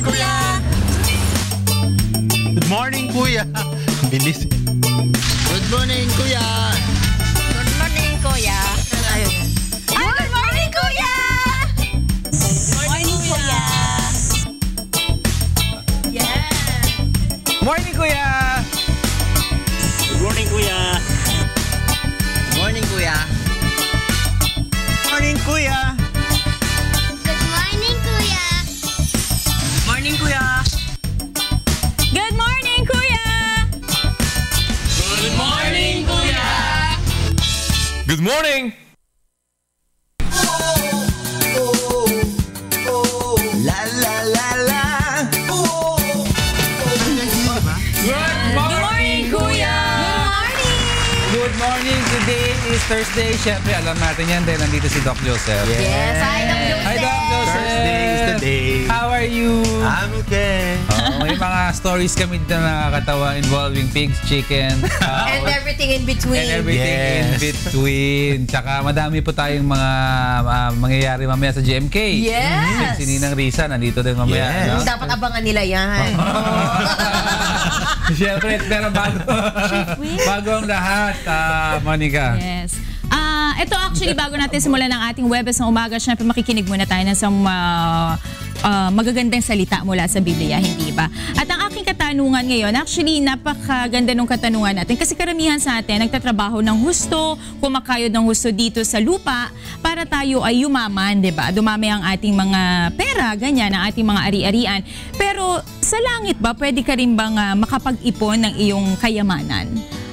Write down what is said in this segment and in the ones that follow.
morning, Kuya! Good morning, Kuya! Bilis. Good morning, Kuya! Good morning, Kuya! Ayun. Ay, good morning, Kuya! Morning, Kuya! Yes! Morning, Kuya! Good morning, Kuya! Morning, Kuya! Morning, Kuya! Good morning, Kuya! Morning, Kuya! Good morning, Kuya! Good morning, Kuya! Good morning! La la la la! Good morning, Kuya! Good morning! Today is Thursday. Siyempre, alam natin yan dahil nandito si Doc Joseph. Yes, hi, Doc Joseph! Hi, Doc Joseph! Thursday is the day. How are you? I'm okay. May mga stories kami dito na nakakatawa involving pigs, chicken, And everything in between. and everything in Yes. between. Tsaka madami po tayong mga mangyayari mamaya sa GMK. Yes. Si Ninang Risa nandito din mamaya. Yes. No? Dapat abangan nila yan. Siyempre, pero bago ang lahat, Monica. Yes. Ito actually, bago natin simulan ng ating Webes ng umaga, syempre makikinig muna tayo ng isang magagandang salita mula sa Biblia, hindi ba? At ang aking katanungan ngayon, actually, napakaganda ng katanungan natin kasi karamihan sa atin nagtatrabaho ng husto, kumakayod ng husto dito sa lupa para tayo ay yumaman, di ba? Dumami ang ating mga pera, ganyan, ang ating mga ari-arian. Pero sa langit ba, pwede ka rin bang makapag-ipon ng iyong kayamanan?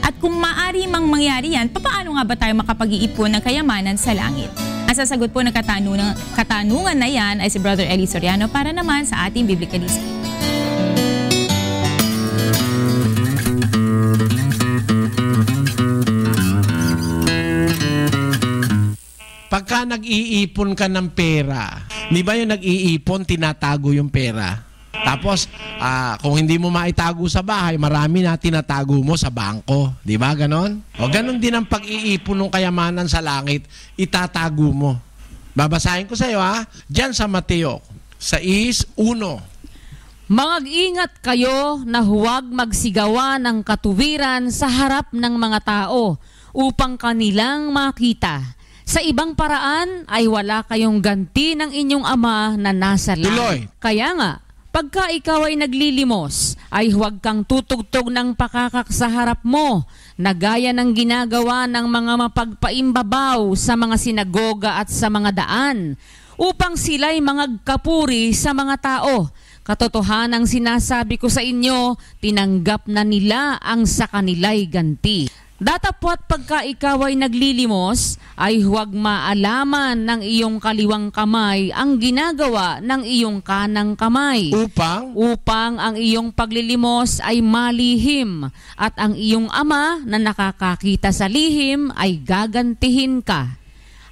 At kung maaari mang mangyari yan, paano nga ba tayo makapag-iipon ng kayamanan sa langit? Ang sasagot po ng katanungan na yan ay si Brother Eli Soriano para naman sa ating Biblicalism. Pagka nag-iipon ka ng pera, di ba yung nag-iipon, tinatago yung pera? Tapos, kung hindi mo maitago sa bahay, marami na tinatago mo sa bangko. Di ba ganon? O ganon din ang pag-iipon ng kayamanan sa langit, itatago mo. Babasahin ko sa iyo Diyan sa Mateo 6:1. Mag-ingat kayo na huwag magsigawa ng katuwiran sa harap ng mga tao upang kanilang makita. Sa ibang paraan ay wala kayong ganti ng inyong ama na nasa langit. Tuloy. Kaya nga, pagka ikaw ay naglilimos, ay huwag kang tutugtog ng pakakak sa harap mo, na gaya ng ginagawa ng mga mapagpaimbabaw sa mga sinagoga at sa mga daan, upang sila'y mangagkapuri sa mga tao. Katotohanang sinasabi ko sa inyo, tinanggap na nila ang sa kanila'y ganti. Datapwat pagka ikaw ay naglilimos, ay huwag maalaman ng iyong kaliwang kamay ang ginagawa ng iyong kanang kamay. Upang ang iyong paglilimos ay malihim, at ang iyong ama na nakakakita sa lihim ay gagantihin ka.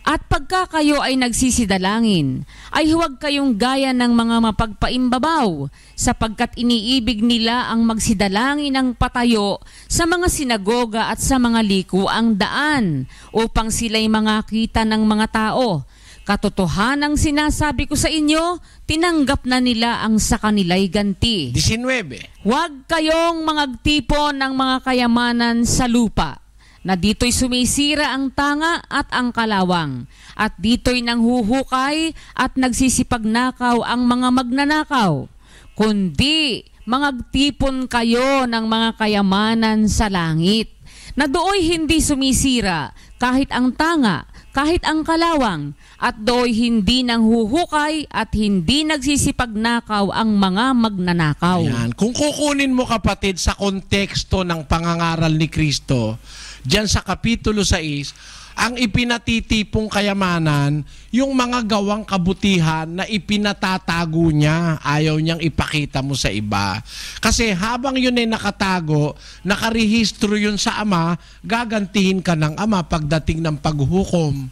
At pagka kayo ay nagsisidalangin, ay huwag kayong gaya ng mga mapagpaimbabaw, sapagkat iniibig nila ang magsidalangin ng patayo sa mga sinagoga at sa mga likuang daan, upang sila'y makita ng mga tao. Katotohanang sinasabi ko sa inyo, tinanggap na nila ang sa kanila'y ganti. 19. Huwag kayong mangagtipon ng mga kayamanan sa lupa, na dito'y sumisira ang tanga at ang kalawang, at dito'y nanghuhukay at nagsisipagnakaw ang mga magnanakaw. Kundi mangagtipon kayo ng mga kayamanan sa langit, na dooy hindi sumisira kahit ang tanga, kahit ang kalawang, at dooy hindi nanghuhukay at hindi nagsisipagnakaw ang mga magnanakaw. Ayan. Kung kukunin mo, kapatid, sa konteksto ng pangangaral ni Kristo, diyan sa Kapitulo 6, ang ipinatitipong kayamanan, yung mga gawang kabutihan na ipinatatago niya, ayaw niyang ipakita mo sa iba. Kasi habang yun ay nakatago, nakarehistro yun sa ama, gagantihin ka ng ama pagdating ng paghukom.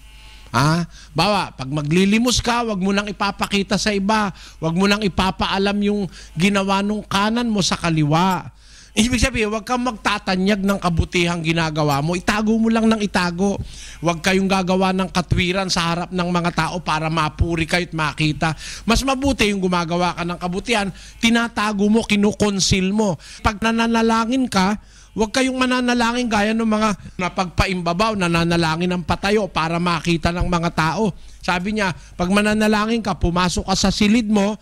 Bawa, pag maglilimos ka, wag mo nang ipapakita sa iba, wag mo nang ipapaalam yung ginawa nung kanan mo sa kaliwa. Ibig sabihin, huwag kang magtatanyag ng kabutihang ginagawa mo. Itago mo lang ng itago. Huwag kayong gagawa ng katwiran sa harap ng mga tao para mapuri kayo at makita. Mas mabuti yung gumagawa ka ng kabutihan, tinatago mo, kinukonsil mo. Pag nananalangin ka, huwag kayong mananalangin gaya ng mga napagpaimbabaw, nananalangin ng patayo para makita ng mga tao. Sabi niya, pag mananalangin ka, pumasok ka sa silid mo,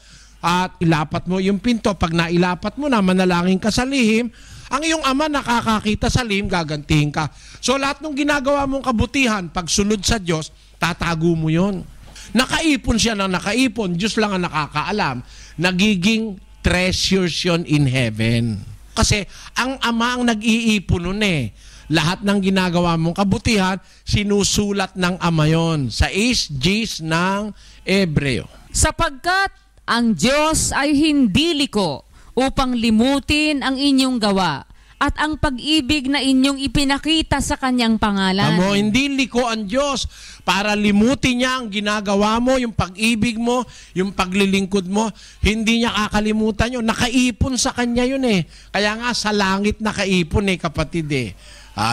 at ilapat mo yung pinto. Pag nailapat mo na, manalangin ka sa lihim, ang iyong ama nakakakita sa lihim, gagantihin ka. So lahat ng ginagawa mong kabutihan, pag sunod sa Diyos, tatago mo yon. Nakaipon siya ng nakaipon, Diyos lang ang nakakaalam. Nagiging treasures yun in heaven. Kasi ang ama ang nag-iipon nun eh. Lahat ng ginagawa mong kabutihan, sinusulat ng ama yon sa G's ng Ebreo. Sapagkat ang Diyos ay hindi liko upang limutin ang inyong gawa at ang pag-ibig na inyong ipinakita sa kanyang pangalan. Amo, hindi liko ang Diyos para limutin niya ang ginagawa mo, yung pag-ibig mo, yung paglilingkod mo. Hindi niya kakalimutan yun. Nakaipon sa kanya yun eh. Kaya nga sa langit nakaipon eh, kapatid eh.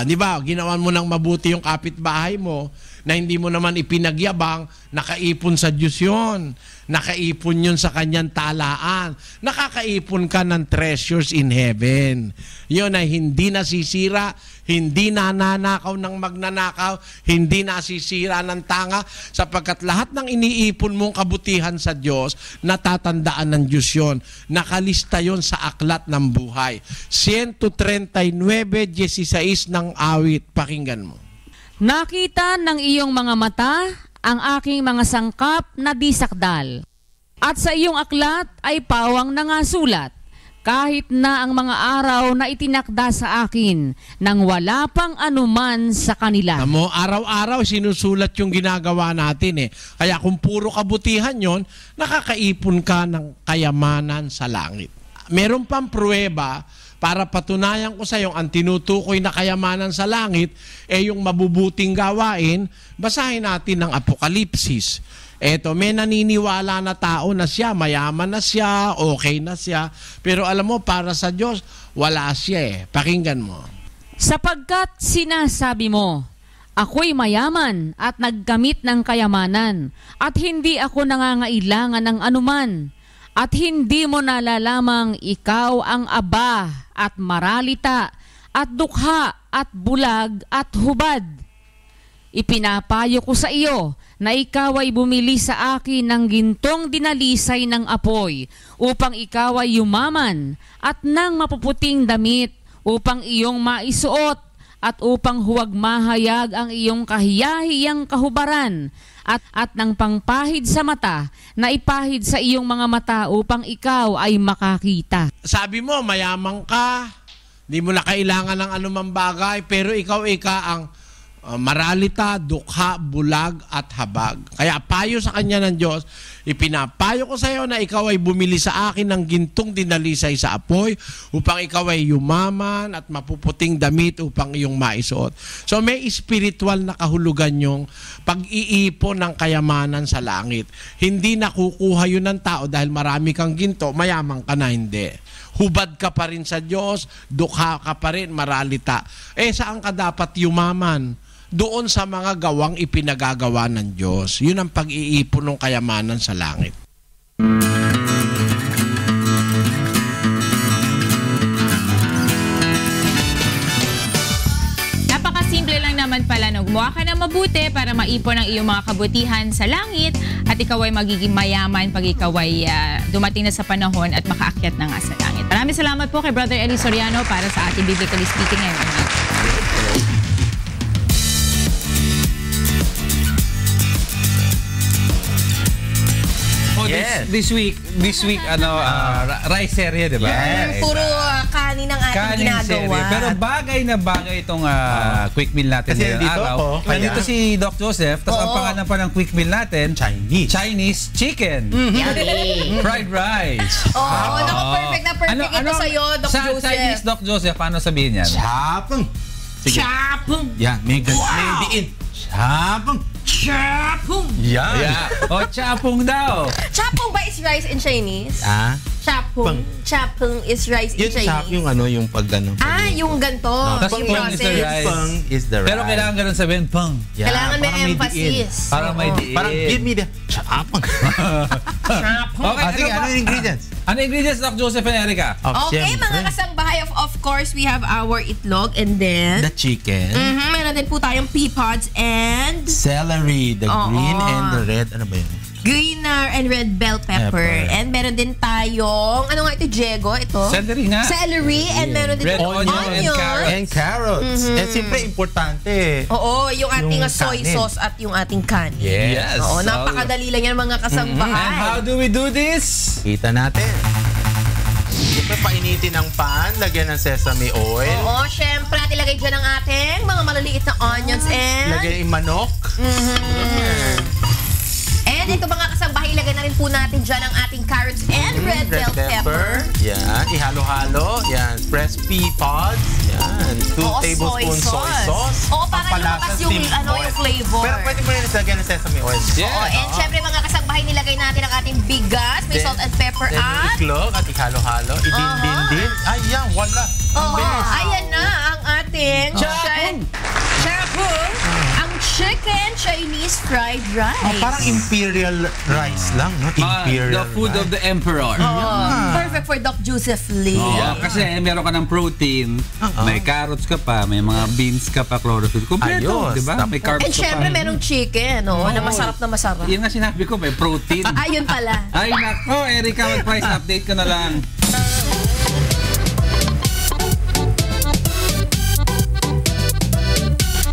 Di ba, ginawan mo ng mabuti yung kapitbahay mo na hindi mo naman ipinagyabang, nakaipon sa Diyos yun. Nakaipon yun sa kanyang talaan. Nakakaipon ka ng treasures in heaven. Yun ay hindi nasisira, hindi nananakaw ng magnanakaw, hindi nasisira ng tanga, sapagkat lahat ng iniipon mong kabutihan sa Diyos, natatandaan ng Diyos yun. Nakalista yun sa aklat ng buhay. 139:16 ng awit. Pakinggan mo. Nakita ng iyong mga mata ang aking mga sangkap na disakdal. At sa iyong aklat ay pawang nangasulat, kahit na ang mga araw na itinakda sa akin, nang wala pang anuman sa kanila. Amo, araw-araw sinusulat yung ginagawa natin eh. Kaya kung puro kabutihan yon, nakakaipon ka ng kayamanan sa langit. Meron pang pruweba para patunayan ko sa iyo ang tinutukoy na kayamanan sa langit yung mabubuting gawain. Basahin natin ng Apokalipsis. Eto, may naniniwala na tao na siya, mayaman na siya, okay na siya. Pero alam mo, para sa Diyos, wala siya eh. Pakinggan mo. Sapagkat sinasabi mo, ako'y mayaman at nagkamit ng kayamanan, at hindi ako nangangailangan ng anuman. At hindi mo nalalamang ikaw ang aba at maralita at dukha at bulag at hubad. Ipinapayo ko sa iyo na ikaw ay bumili sa akin ng gintong dinalisay ng apoy upang ikaw ay yumaman at ng mapuputing damit upang iyong maisuot at upang huwag mahayag ang iyong kahiyahiyang kahubaran at ng pangpahid sa mata na ipahid sa iyong mga mata upang ikaw ay makakita. Sabi mo, mayamang ka, di mo na kailangan ng anumang bagay, pero ikaw ang maralita, dukha, bulag at habag. Kaya payo sa kanya ng Diyos, ipinapayo ko sa iyo na ikaw ay bumili sa akin ng gintong dinalisay sa apoy upang ikaw ay yumaman at mapuputing damit upang iyong maisuot. So may spiritual na kahulugan yung pag-iipon ng kayamanan sa langit. Hindi nakukuha yun ng tao dahil marami kang ginto, mayaman ka na, hindi. Hubad ka pa rin sa Diyos, dukha ka pa rin, maralita. Saan ka dapat yumaman? Doon sa mga gawang ipinagagawa ng Diyos. Yun ang pag-iipon ng kayamanan sa langit. Napakasimple lang naman pala. Gumawa ka ng mabuti para maipon ang iyong mga kabutihan sa langit at ikaw ay magiging mayaman pag ikaw ay dumating na sa panahon at makaakyat na nga sa langit. Maraming salamat po kay Brother Eli Soriano para sa ating Biblically Speaking ngayon. Yes. This week rice area, di ba? Yes. Puro kanin ang ating ginagawa. Serye. Pero bagay na bagay itong quick meal natin Kasi ngayong dito araw. ako, Nandito si Doc Joseph, tapos ang pangalan pa ng quick meal natin, Chinese chicken. Fried rice. Naku, perfect na perfect ito sa'yo, Doc sa Joseph. Chinese, Doc Joseph, paano sabihin yan? Chapang. Sige. Chapang. Yan, may diin. Chapang. Chapung! Yeah. O, chapung daw. Chapung ba is rice in Chinese? Pang. Chapung is rice in Yung chop, Chinese. yung ano, yung pag ano. Yung ganito. Tas Yung pang is the process. rice. Pang is the rice. Pero kailangan ganun sabihin, pang. Yeah, Kailangan may parang emphasis. Para may diin. Parang give me the chapang. Okay, Sige, ano ano yung ingredients? Ano ingredients, Doc Joseph and Erica? Okay, mga kasangbahay, of course, we have our itlog and then... The chicken. Meron din po tayong pea pods and Celery, the green and the red. Ano ba yun? green and red bell pepper. And meron din tayong, ano nga ito, Diego? Ito? Celery nga. Celery. And meron din Red tayong onion and carrots. And carrots. And siyempre, importante. Oo, yung ating Yung soy kanin. sauce at yung ating kanin. Yes. Oo, napakadali lang yan mga kasangbahay. And how do we do this? Kita natin. Siyempre, painitin ang pan. Lagyan ng sesame oil. Oo, syempre, at ilagay dyan ang ating mga maliliit na onions and... Lagyan yung manok. And ito mga kasangbahay, ilagay na rin po natin dyan ang ating carrots and red bell pepper. Yan. Ihalo-halo. Yan. Fresh pea pods. Yan. 2 Oo, tablespoons soy sauce. Oo, para Pampalasa, lumabas yung, steamed ano, oil. yung flavor. Pero pwede mo rin lagyan ng sesame oil. Oo, and syempre mga kasangbahay, nilagay natin ang ating bigas, may Then- salt and pepper Then yung at... iklog at ihalo-halo. Idin-din-din. Ay, yan. Wala. Oo, ayan na ang ating... Chapung! Chapung! Ang chicken Chinese fried rice. Parang imperial rice lang, no? Imperial The food rice. of the emperor. Perfect for Doc Joseph Lee. Oo, kasi meron ka ng protein, may carrots ka pa, may mga beans ka pa, chlorophyll. Kompleto, Ayos. di ba? May carbs And ka syempre, pa. merong chicken, no? Na masarap na masarap. Yan nga sinabi ko, may protein. Ayun pala. Ay, nako, Erica, mag-price update ka na lang.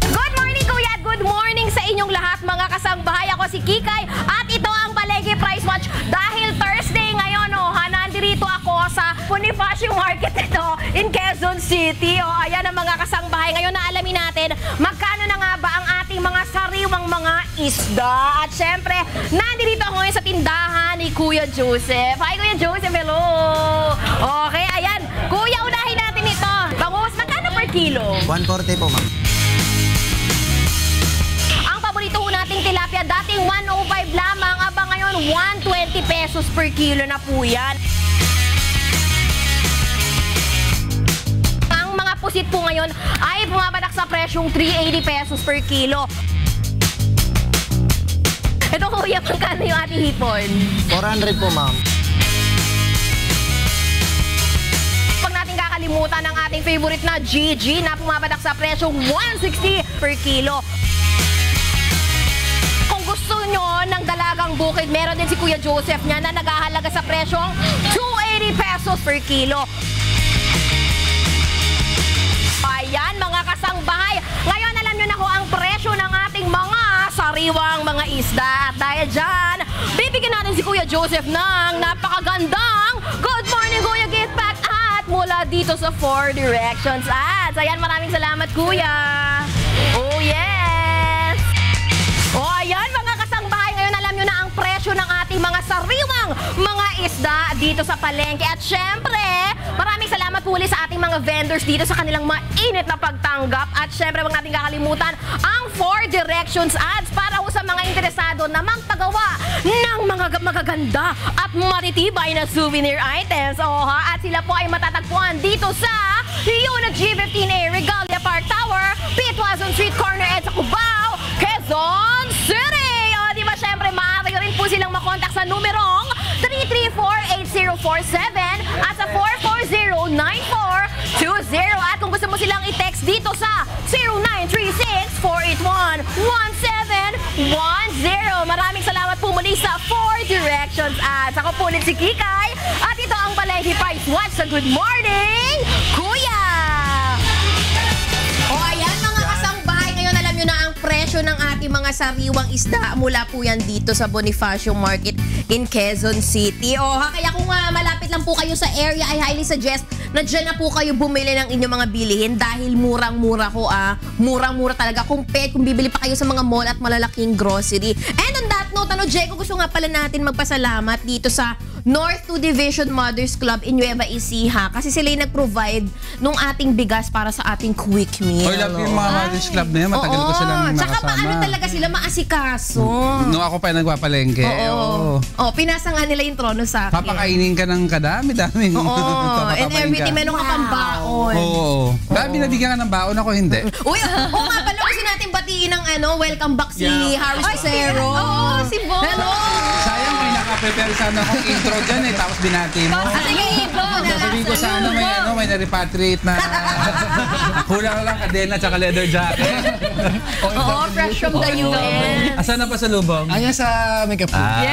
Good morning, Kuya! Good morning sa inyong lahat, mga kasangbahay. Ako si Kikay at ito ang Palengke Price Watch. Dahil Thursday ngayon, nandito ako sa Bonifacio Market ito in Quezon City. Ayan ang mga kasangbahay. Ngayon na alamin natin magkano na nga ba ang ating mga sariwang mga isda. At syempre, nandito ako ngayon sa tindahan ni Kuya Joseph. Hi, Kuya Joseph. Hello! Okay, ayan. Kuya, unahin natin ito. Bangus, magkano per kilo? 140 po, ma'am. Ang paborito ho nating tilapia, dating 105 lamang, aba ngayon 120 pesos per kilo na po yan. Ang mga pusit po ngayon ay bumabadak sa presyong 380 pesos per kilo. Ito kuya, magkano yung ating hipon? 400 po, ma'am. Huwag natin kakalimutan ang ating favorite na GG na pumabadak sa presyong 160 per kilo. Kung gusto nyo ng dalagang bukid, meron din si Kuya Joseph niya na naghahalaga sa presyong 280 pesos per kilo. Ayan mga kasangbahay, ngayon alam nyo na ho ang presyo ng ating mga sariwang mga isda. At dahil dyan, bibigyan natin si Kuya Joseph ng napakagandang Good Morning Kuya gift pack at mula dito sa 4 Directions Ads. Ayan, maraming salamat Kuya. Oh yes! O ayan mga kasangbahay, ngayon alam nyo na ang presyo ng ating mga sariwang mga isda dito sa palengke. At syempre, maraming salamat po ulit sa ating mga vendors dito sa kanilang mainit na pagtanggap. At syempre, huwag natin kakalimutan ang 4 Directions Ads para ho sa mga interesado na magpagawa ng mga magaganda at matitibay na souvenir items. At sila po ay matatagpuan dito sa Unit G15A, Regalia Park Tower, Pitwazon Street Corner, sa Cubao, Quezon City! Di ba syempre, maaari rin po silang makontak sa numerong 334-8047 at sa 440-9420. At kung gusto mo silang i-text dito sa 0936-481-1710. Maraming salamat po muli sa 4 Directions Ads. Ako po ulit si Kikay at ito ang Palengke Price Watch sa Good Morning, Kuya! O ayan mga kasangbahay, ngayon alam nyo na ang presyo ng ating mga sariwang isda mula po yan dito sa Bonifacio Market in Quezon City. Kaya kung malapit lang po kayo sa area, I highly suggest na dyan na po kayo bumili ng inyong mga bilihin dahil murang-mura murang-mura talaga compared kung bibili pa kayo sa mga mall at malalaking grocery. And on that note, Tanong, Jeko, gusto nga pala natin magpasalamat dito sa North 2 Division Mothers Club in Nueva Ecija kasi sila yung nag-provide nung ating bigas para sa ating quick meal. Oy, love yung mga Mothers Club na yan. Matagal ko silang nakasama. Tsaka maano talaga sila, maasikaso. Nung ako pa nagpapalengke. Oo. Oh, pinasa nga nila yung trono sa akin. Papakainin ka ng kadami-daming. Oo. And everything, meron ka pang baon. Oo. Dami nabigyan ka ng baon, ako hindi. Uy, oo nga pala, gusto natin batiin ng welcome back si Harris Cero. Oo, si Bo. Hello. Sayang, may nakaprepare sana akong intro dyan tapos binati mo. Sige, Ibo. Sasabihin ko sana may na-repatriate na kulang lang kadena tsaka leather jacket. Oo, fresh from the US. Asan na pa sa lubong? Ayan sa makeup. Kaya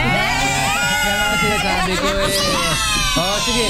lang sinasabi ko Oh, sige.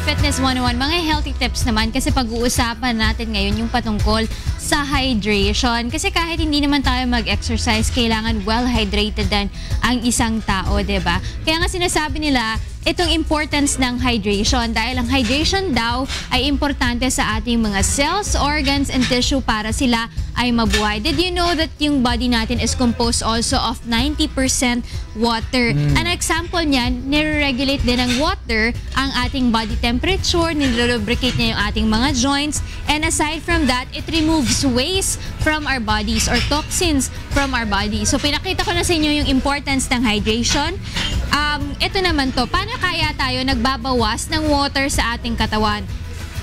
Fitness 101, mga healthy tips naman kasi pag-uusapan natin ngayon yung patungkol sa hydration. Kasi kahit hindi naman tayo mag-exercise, kailangan well-hydrated din ang isang tao, diba? Kaya nga sinasabi nila, itong importance ng hydration dahil ang hydration daw ay importante sa ating mga cells, organs, and tissue para sila ay mabuhay. Did you know that yung body natin is composed also of 90% water? An example niyan, nire-regulate din ng water ang ating body temperature, nire-lubricate niya yung ating mga joints, and aside from that, it removes waste from our bodies or toxins from our bodies. So pinakita ko na sa inyo yung importance ng hydration. Ito naman to, paano kaya tayo nagbabawas ng water sa ating katawan?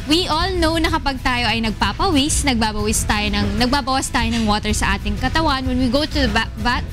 We all know na kapag tayo ay nagbabawas tayo ng water sa ating katawan. When we go to the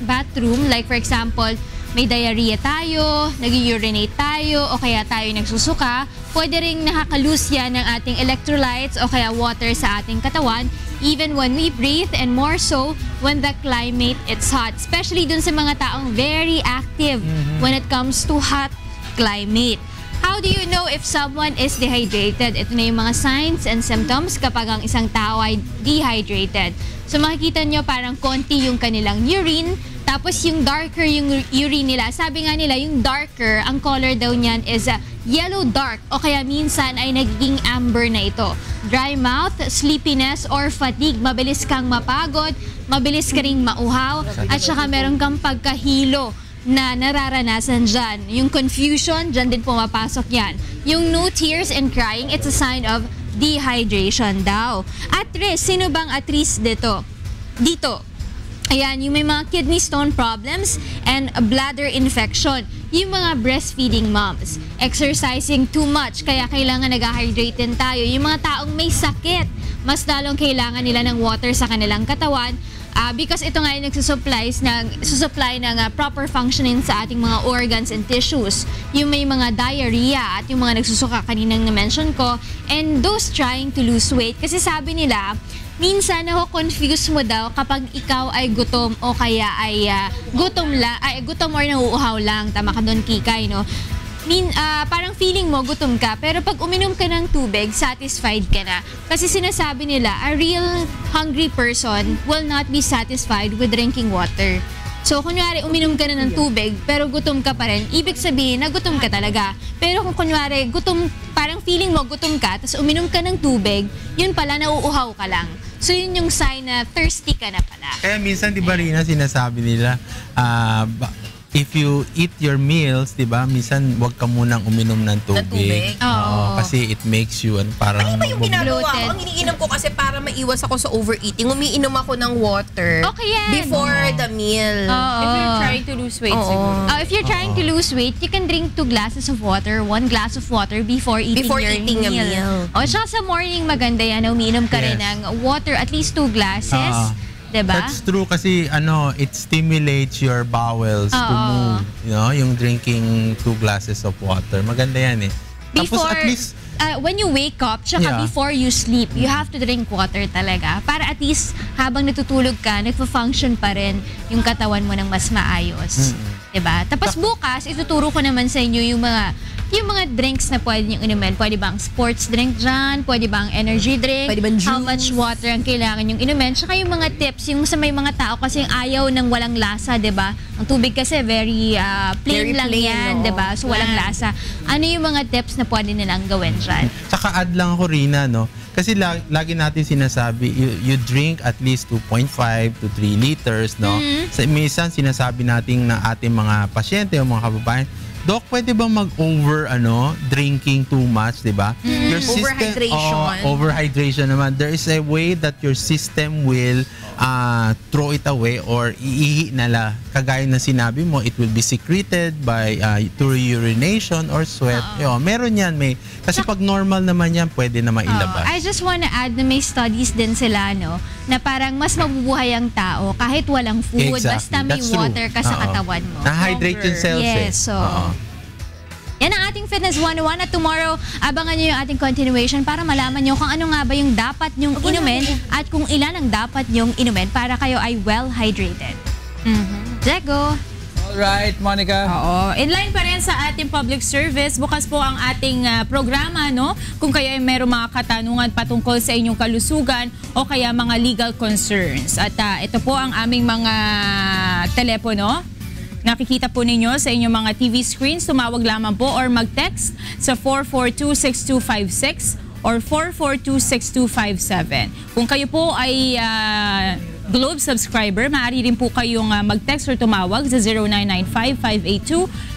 bathroom, like for example, may diarrhea tayo, nag-urinate tayo, o kaya tayo nagsusuka, pwede rin nakaka-lose yan ng ating electrolytes o kaya water sa ating katawan, even when we breathe, and more so when the climate is hot. Especially dun sa mga taong very active when it comes to hot climate. How do you know if someone is dehydrated? Ito na yung mga signs and symptoms kapag ang isang tao ay dehydrated. So makikita nyo parang konti yung kanilang urine, tapos yung darker yung urine nila. Sabi nga nila yung darker, ang color daw niyan is yellow dark o kaya minsan ay nagiging amber na ito. Dry mouth, sleepiness or fatigue, mabilis kang mapagod, mabilis ka ring mauhaw, at saka meron kang pagkahilo na nararanasan dyan. Yung confusion, dyan din pumapasok yan. Yung no tears and crying, it's a sign of dehydration daw. At risk, sino bang at risk dito? Ayan, yung may mga kidney stone problems and bladder infection. Yung mga breastfeeding moms, exercising too much, kaya kailangan nag-hydrate din tayo. Yung mga taong may sakit, mas lalong kailangan nila ng water sa kanilang katawan. Because ito nga yung nagsusupply ng proper functioning sa ating mga organs and tissues. Yung may mga diarrhea at yung mga nagsusuka kaninang na-mention ko, and those trying to lose weight. Kasi sabi nila, minsan confuse mo daw kapag ikaw ay gutom o kaya ay gutom or nauuhaw lang. Tama ka doon, Kikay, no? Parang feeling mo gutom ka, pero pag uminom ka ng tubig, satisfied ka na. Kasi sinasabi nila, a real hungry person will not be satisfied with drinking water. So, kunyari, uminom ka na ng tubig, pero gutom ka pa rin, ibig sabihin na gutom ka talaga. Pero kung kunyari, parang feeling mo gutom ka, tapos uminom ka ng tubig, yun pala, nauuhaw ka lang. So, yun yung sign na thirsty ka na pala. Kaya minsan, di ba, Rina, sinasabi nila, if you eat your meals, di ba, minsan wag ka munang uminom ng tubig. Kasi it makes you parang ano ba yung ginagawa ko? Ang iniinom ko kasi para maiwas ako sa overeating, umiinom ako ng water before the meal. If you're trying to lose weight, siguro. If you're trying to lose weight, you can drink 2 glasses of water, 1 glass of water before eating your meal. O, tsaka sa morning maganda yan, umiinom ka rin ng water, at least 2 glasses. Diba? That's true kasi it stimulates your bowels to move. You know, yung drinking 2 glasses of water. Maganda yan eh. Before, tapos at least, when you wake up, tsaka before you sleep, you have to drink water talaga. Para at least habang natutulog ka, nagpa-function pa rin yung katawan mo ng mas maayos. Diba? Tapos bukas, ituturo ko naman sa inyo yung mga drinks na pwede nyo inumin. Pwede bang sports drink dyan? Pwede bang energy drink? Pwede bang juice? How much water ang kailangan yung inumin? Tsaka yung mga tips, yung sa may mga tao kasi ayaw ng walang lasa, diba? Ang tubig kasi very plain lang yan, diba? So walang lasa. Ano yung mga tips na pwede nilang gawin dyan? Tsaka add lang ako, Rina, no? Kasi lagi natin sinasabi, you drink at least 2.5 to 3 liters, no? Minsan sinasabi natin na ating mga pasyente o mga kababayan, Doc, pwede bang mag-over drinking too much, di ba? Your Overhydration. Overhydration naman. There is a way that your system will throw it away or iihi na la. Kagaya na sinabi mo, it will be secreted by through urination or sweat. Meron yan. Kasi pag normal naman yan, pwede na mailabas. I just wanna add na may studies din sila, no? Na parang mas mabubuhay ang tao kahit walang food. Exactly. Basta may That's water true. ka sa katawan mo. Na-hydrate yung cells. Yes, so... Yan ang ating Fitness 101 at tomorrow, abangan nyo yung ating continuation para malaman nyo kung ano nga ba yung dapat nyong inumin at kung ilan ang dapat nyong inumin para kayo ay well-hydrated. Diego. Alright, Monica. Oo. Inline pa rin sa ating public service. Bukas po ang ating programa, no? Kung kayo ay meron mga katanungan patungkol sa inyong kalusugan o kaya mga legal concerns. At ito po ang aming mga telepono. Nakikita po ninyo sa inyong mga TV screens. Tumawag lamang po or mag-text sa 442-6256 or 442-6257. Kung kayo po ay Globe subscriber, maaari rin po kayong mag-text or tumawag sa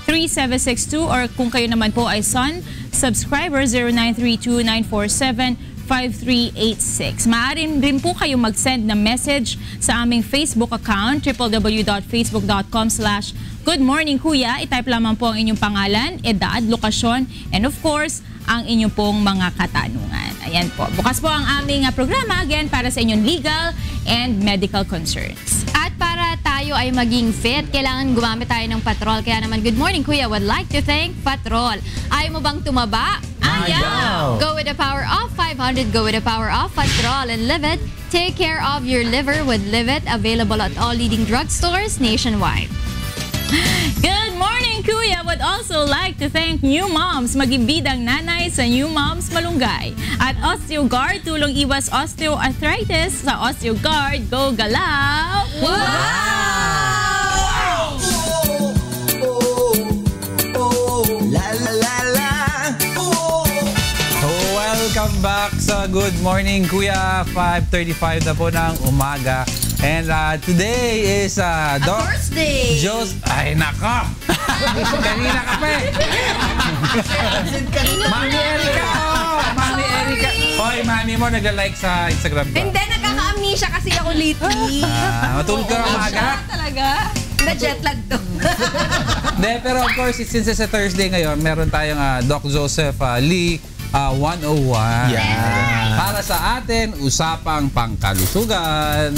0995-582-3762 or kung kayo naman po ay Sun subscriber, 0932-947-5386. Maaari rin po kayo mag-send ng message sa aming Facebook account, www.facebook.com/goodmorningkuya. I-type lamang po ang inyong pangalan, edad, lokasyon, and of course, ang inyong pong mga katanungan. Ayan po. Bukas po ang aming programa again para sa inyong legal and medical concerns. At para tayo ay maging fit, kailangan gumamit tayo ng Patrol. Kaya naman, Good Morning Kuya would like to thank Patrol. Ayaw mo bang tumaba? Ayaw! Go with the power of 500. Go with the power of Patrol and live it. Take care of your liver with Live It. Available at all leading drugstores nationwide. Good morning, Kuya would also like to thank New Moms, magibidang nanay sa New Moms Malunggay. At OsteoGuard, tulong iwas osteoarthritis sa OsteoGuard. Go Galaw! Wow! La la la la. Welcome back sa Good Morning Kuya. 5:35 na po ng umaga. And today is Thursday. Ay, nako! Kanina ka pa eh. Mami Erika! Mami Erika! Hoy, mami mo nagla-like sa Instagram ko. Hindi, nagkaka-amnesia kasi ako lately. Matulog ka umaga? Talaga? Na-jet lag to. Hindi, pero of course, since it's a Thursday ngayon, meron tayong Doc Joseph Lee 101. Yeah. Para sa atin, usapang pangkalusugan.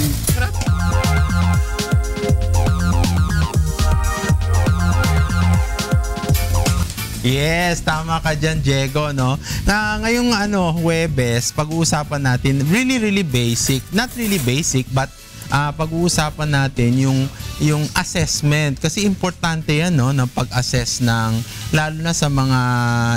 Yes, tama ka dyan, Diego, no? Ngayong Huwebes, pag-uusapan natin, really basic. Not really basic, but pag-uusapan natin yung assessment. Kasi importante yan, no? Na pag-assess lalo na sa mga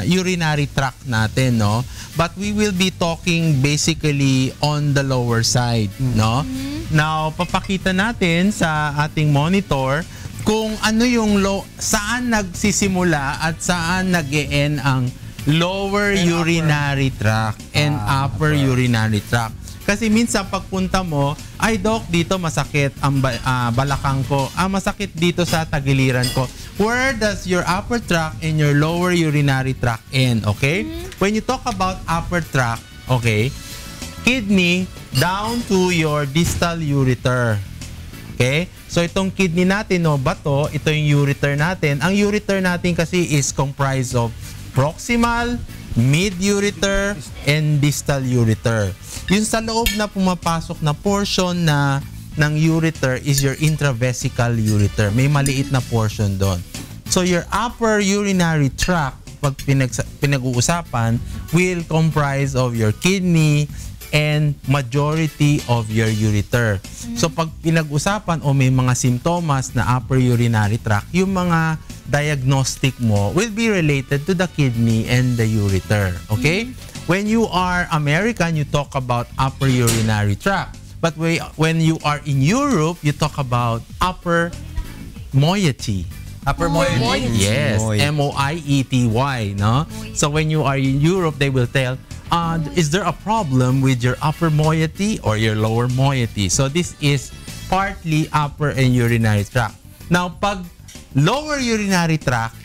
urinary tract natin, no? But we will be talking basically on the lower side, no? Now, papakita natin sa ating monitor kung ano yung saan nagsisimula at saan nag-e-end ang lower urinary tract and upper urinary tract. Kasi minsan pagpunta mo, ay Doc, dito masakit ang balakang ko. Masakit dito sa tagiliran ko. Where does your upper tract and your lower urinary tract end? Okay? When you talk about upper tract, okay, kidney down to your distal ureter. Okay? So itong kidney natin, bato, ito yung ureter natin. Ang ureter natin kasi is comprised of proximal, mid-ureter, and distal ureter. Yung sa loob na pumapasok na portion ng ureter is your intravesical ureter. May maliit na portion doon. So your upper urinary tract, pag pinag-uusapan, will comprise of your kidney and majority of your ureter. So pag pinag-usapan o may mga simptomas na upper urinary tract, yung mga diagnostic mo will be related to the kidney and the ureter. Okay? When you are American, you talk about upper urinary tract. But when you are in Europe, you talk about upper moiety. Upper moiety? Yes, M-O-I-E-T-Y, no? So when you are in Europe, they will tell is there a problem with your upper moiety or your lower moiety? So this is partly upper and urinary tract. Now, pag lower urinary tract,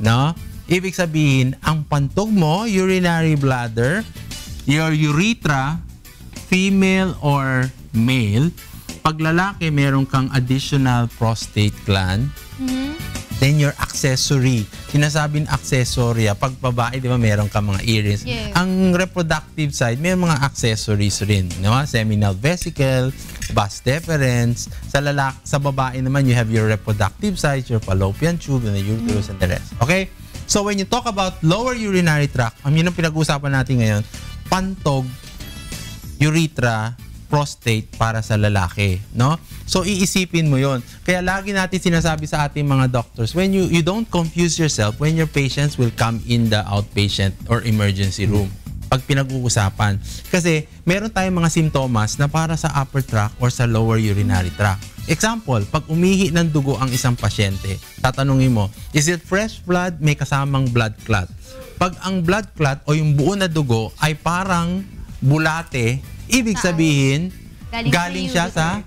no, ibig sabihin, ang pantog mo, urinary bladder, your urethra, female or male, pag lalaki, meron kang additional prostate gland. Then your accessory. Sinasabing accessory, pag babae, di ba, meron ka mga earrings. Yeah. Ang reproductive side, may mga accessories rin. No? Seminal vesicle, vas deferens. Sa babae naman, you have your reproductive side, your fallopian tube, and the uterus, and the rest. Okay? So when you talk about lower urinary tract, yun ang pinag-uusapan natin ngayon, pantog, urethra, prostate para sa lalaki, no? So iisipin mo 'yon. Kaya lagi natin sinasabi sa ating mga doctors, when you don't confuse yourself when your patients will come in the outpatient or emergency room. Pag pinag-uusapan, kasi meron tayong mga simptomas na para sa upper tract or sa lower urinary tract. Example, pag umihi ng dugo ang isang pasyente, tatanungin mo, is it fresh blood? May kasamang blood clot. Pag ang blood clot o yung buo na dugo ay parang bulate, ibig sabihin, galing siya sa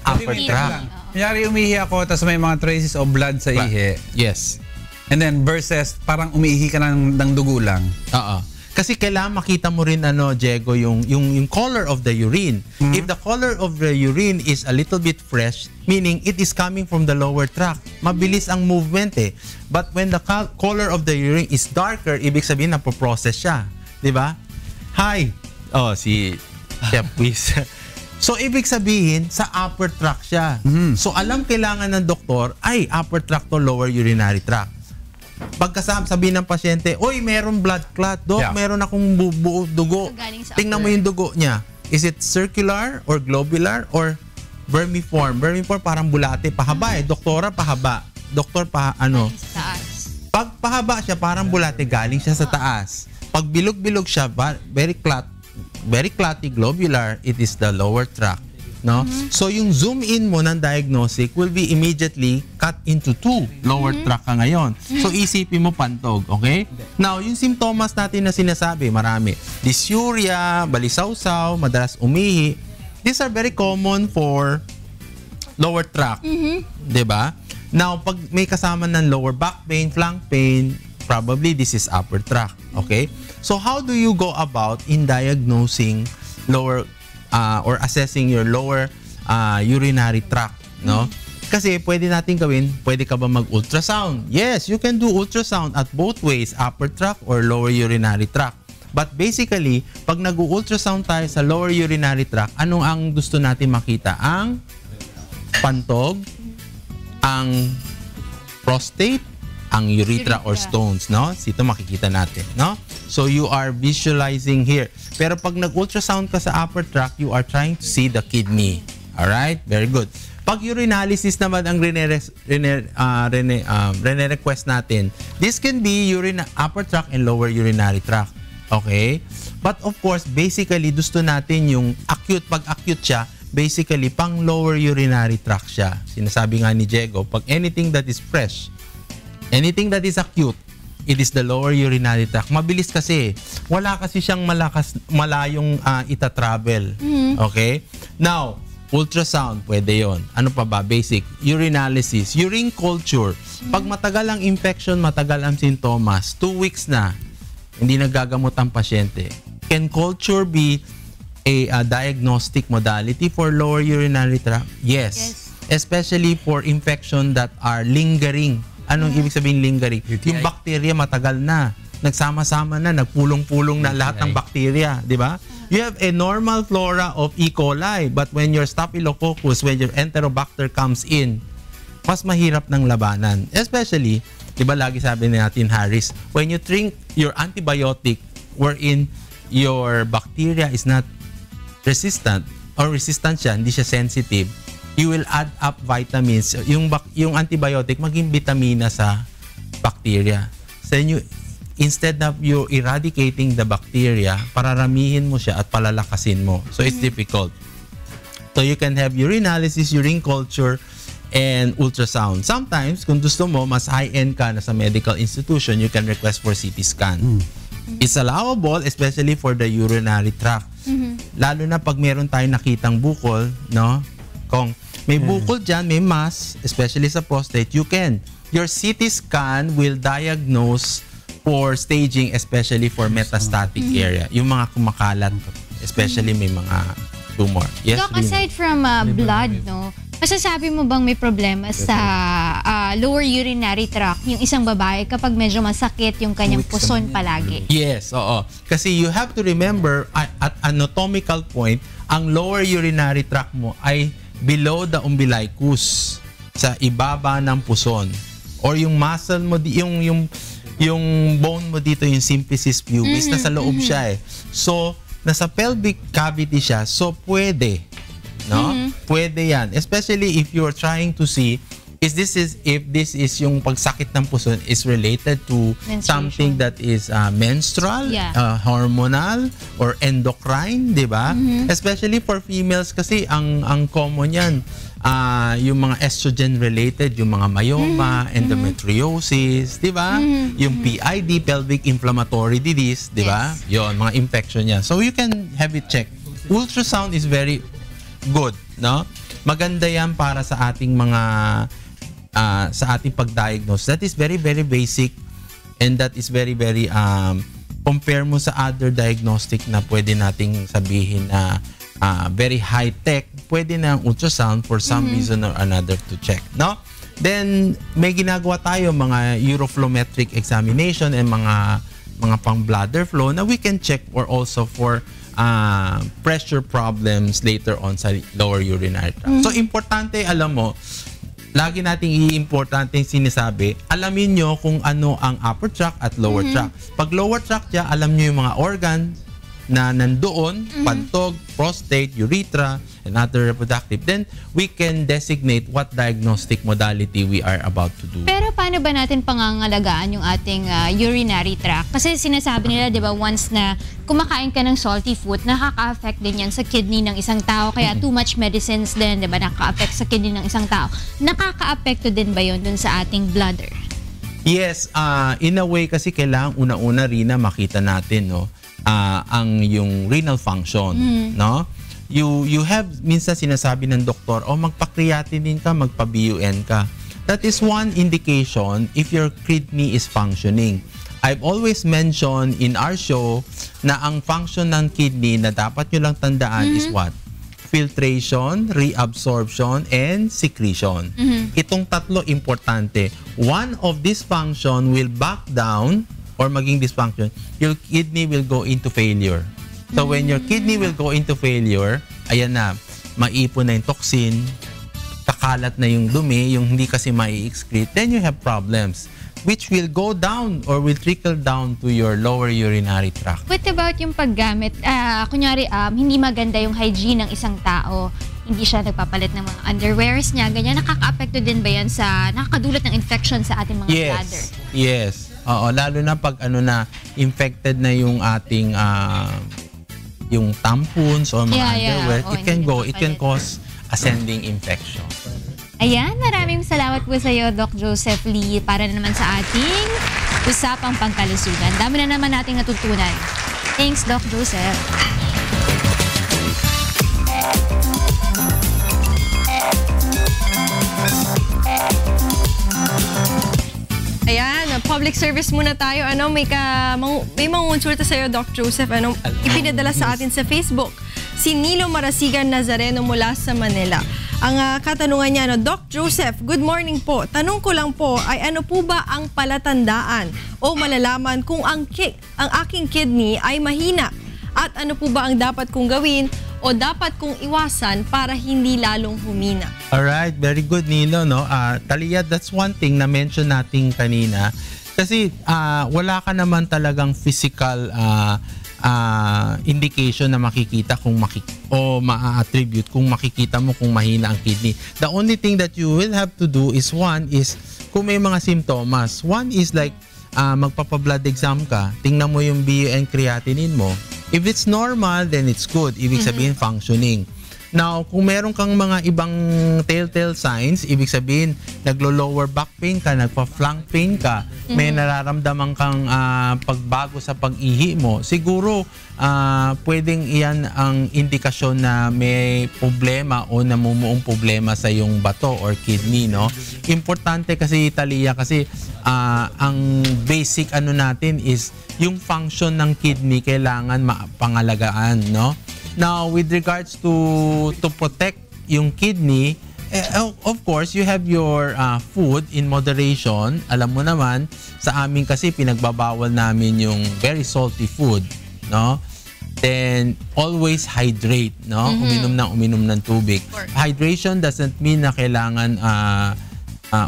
upper tract. Kunyari umihi ako, tapos may mga traces of blood sa ihi. Yes. And then versus, parang umiihi ka ng dugo lang. Oo. Kasi kailangan makita mo rin, Diego, yung color of the urine. If the color of the urine is a little bit fresh, meaning it is coming from the lower tract, mabilis ang movement eh. But when the color of the urine is darker, ibig sabihin napoprocess siya. Diba? Hi! Oh, si Chef Quiz. So, ibig sabihin, sa upper tract siya. So, alam kailangan ng doktor, ay, upper tract to lower urinary tract. Pagkasabi ng pasyente, oy, meron blood clot, Dok, meron akong buo dugo. Tingnan mo yung dugo niya. Is it circular or globular or vermiform? Vermiform parang bulate, pahaba eh. Doktora, pahaba. Doktor, Pag pahaba siya, parang bulate, galing siya sa taas. Pag bilog-bilog siya, very clotty, globular, it is the lower tract. No? So yung zoom in mo ng diagnostic will be immediately cut into two. Lower tract ka ngayon. So isipin mo pantog, okay? Now, yung simptomas natin na sinasabi, marami. Dysuria, balisawsaw, madalas umihi. These are very common for lower tract. 'Di ba? Now, pag may kasama ng lower back pain, flank pain, probably this is upper tract, okay? So how do you go about in diagnosing lower or assessing your lower urinary tract, no? Kasi pwede natin gawin, pwede ka ba mag-ultrasound? Yes, you can do ultrasound at both ways, upper tract or lower urinary tract. But basically, pag nag-ultrasound tayo sa lower urinary tract, ano ang gusto natin makita? Ang pantog, ang prostate, ang urethra or stones, no? Ito makikita natin, no? So you are visualizing here. Pero pag nag-ultrasound ka sa upper tract, you are trying to see the kidney. Alright? Very good. Pag urinalysis naman ang request natin, this can be upper tract and lower urinary tract. Okay? But of course, basically, gusto natin yung acute. Pag acute siya, basically, pang lower urinary tract siya. Sinasabi nga ni Diego, pag anything that is fresh, anything that is acute, it is the lower urinary tract. Mabilis kasi. Wala kasi siyang malayong ita-travel. Okay? Now, ultrasound, pwede yon. Ano pa ba? Basic. Urinalysis. Urine culture. Pag matagal ang infection, matagal ang sintomas, 2 weeks na, hindi nagagamot ang pasyente. Can culture be a diagnostic modality for lower urinary tract? Yes. Especially for infection that are lingering. Anong ibig sabihin lingering? Yung bacteria matagal na. Nagsama-sama na, nagpulong-pulong na lahat ng bacteria, di ba? You have a normal flora of E. coli, but when your Staphylococcus, when your Enterobacter comes in, mas mahirap ng labanan. Especially, di ba lagi sabi natin, Harris, when you drink your antibiotic wherein your bacteria is not resistant or resistant siya, hindi siya sensitive, you will add up vitamins. Yung antibiotic maging vitamina sa bacteria. So instead of you eradicating the bacteria, pararamihin mo siya at palalakasin mo. So it's difficult. So you can have urinalysis, urine culture, and ultrasound. Sometimes, kung gusto mo, mas high-end ka na sa medical institution, you can request for CT scan. It's allowable, especially for the urinary tract. Lalo na pag meron tayong nakitang bukol, no? Kung may bukol dyan, may mass, especially sa prostate, your CT scan will diagnose for staging, especially for metastatic area. Yung mga kumakalat, especially may mga tumor. Yes, Doc, aside from blood, no, masasabi mo bang may problema sa lower urinary tract yung isang babae kapag medyo masakit yung kanyang puson palagi? Yes, oo. Kasi you have to remember, at anatomical point, ang lower urinary tract mo ay below the umbilicus, sa ibaba ng puson. Or yung muscle mo, yung bone mo dito, yung symphysis pubis, nasa loob siya eh. So, nasa pelvic cavity siya, so pwede. No? Pwede yan. Especially if you're trying to see if this is yung pagsakit ng puson is related to something that is menstrual, hormonal, or endocrine, di ba? Especially for females kasi ang common yan, yung mga estrogen related, yung mga myoma, endometriosis, di ba? Yung PID, pelvic inflammatory disease, di ba? Yon, mga infection yan. So you can have it checked. Ultrasound is very good, no? Maganda yan para sa ating mga sa ating pag-diagnose. That is very, very basic, and that is very, very compare mo sa other diagnostic na pwede nating sabihin na very high-tech, pwede na ang ultrasound for some reason or another to check, no? Then may ginagawa tayo mga uroflowmetric examination and mga pang bladder flow na we can check, or also for pressure problems later on sa lower urinary tract. So importante, alam mo, lagi nating importante sinasabi, alamin nyo kung ano ang upper tract at lower tract. Pag lower tract dyan, alam nyo yung mga organ na nandoon, pantog, prostate, urethra, and other reproductive. Then, we can designate what diagnostic modality we are about to do. Pero paano ba natin pangangalagaan yung ating urinary tract? Kasi sinasabi nila, di ba, once na kumakain ka ng salty food, nakaka-affect din yan sa kidney ng isang tao. Kaya too much medicines din, di ba, nakaka-affect sa kidney ng isang tao. Nakaka-apekto din ba yun dun sa ating bladder? Yes, in a way kasi kailangan una-una rin na makita natin, no, ang yung renal function, no? You have, minsan sinasabi ng doktor, magpa-creatinine ka, magpa-BUN ka. That is one indication if your kidney is functioning. I've always mentioned in our show na ang function ng kidney na dapat nyo lang tandaan is what? Filtration, reabsorption, and secretion. Itong tatlo importante. One of this function will back down or maging dysfunction, your kidney will go into failure. So when your kidney will go into failure, ayan na, maipon na yung toxin, kakalat na yung dumi, yung hindi kasi mai-excrete, then you have problems which will go down or will trickle down to your lower urinary tract. What about yung paggamit? Kunyari, hindi maganda yung hygiene ng isang tao, hindi siya nagpapalit ng mga underwears niya, ganyan, nakaka-apekto din ba yan sa, nakakadulot ng infection sa ating mga bladder? Yes. Oo, lalo na pag na infected na yung ating yung tampons or mga underwear, it can cause ascending infection. Ayan, maraming salamat po sa iyo, Doc Joseph Lee, para na naman sa ating usapang pangkalusugan. Dami na naman nating natutunan. Thanks, Doc Joseph. Ayan, public service muna tayo. May mangunsulta sa iyo, Doc Joseph. Ipinadala sa atin sa Facebook. Si Nilo Marasigan Nazareno mula sa Manila. Ang katanungan niya, Doc Joseph, good morning po. Tanong ko lang po ay ano po ba ang palatandaan o malalaman kung ang aking kidney ay mahina? At ano po ba ang dapat kong gawin o dapat kong iwasan para hindi lalong humina? Alright, very good, Nilo, no? Talia, that's one thing na mention natin kanina. Kasi wala ka naman talagang physical indication na makikita kung ma-attribute kung makikita mo kung mahina ang kidney. The only thing that you will have to do is kung may mga simptomas. One is like magpapa-blood exam ka, tingnan mo yung BUN creatinine mo. If it's normal, then it's good. Ibig sabihin functioning. Now, kung meron kang mga ibang telltale signs, ibig sabihin, naglo-lower back pain ka, nagpa-flank pain ka, may nararamdaman kang pagbago sa pag-ihi mo, siguro pwedeng iyan ang indikasyon na may problema o namumuong problema sa iyong bato or kidney, no? Importante kasi, Talia, kasi ang basic ano natin is yung function ng kidney kailangan pangalagaan, no? Now, with regards to protect yung kidney, of course, you have your food in moderation. Alam mo naman, sa amin kasi pinagbabawal namin yung very salty food, no? Then, always hydrate, no? Uminom ng tubig. Hydration doesn't mean na kailangan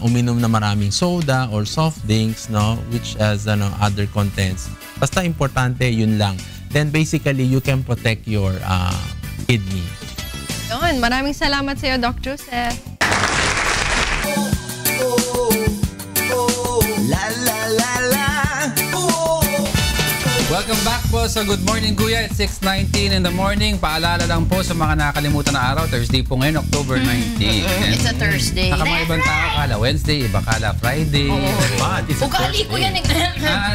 uminom na maraming soda or soft drinks, no? Which has other contents. Basta importante, yun lang. Then basically, you can protect your kidney. Yun, maraming salamat sa iyo, Doc Joseph. La la la la. Welcome back po sa Good Morning Kuya at 6:19 in the morning. Paalala lang po sa mga nakakalimutan na araw, Thursday po ngayon, October 19. It's a Thursday. Saka mga ibang tao, kala Wednesday, iba kala Friday. Ugali ko yan.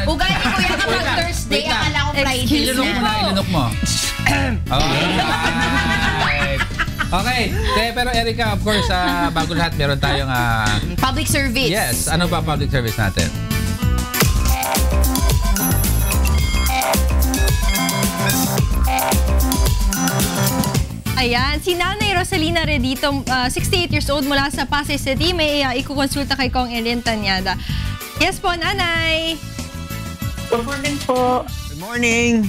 Ugali ko yan kapag Thursday. Akala ko Friday. Ilunok mo na, ilunok mo. Alright. Okay. Pero Erica, of course, bago lahat, meron tayong public service. Yes. Ano ba public service natin? Ayan, si Nanay Rosalina Redito, 68 years old mula sa Pasay City. May ikukonsulta kay Kong Elin Tanyada. Yes po, Nanay. Good morning po. Good morning.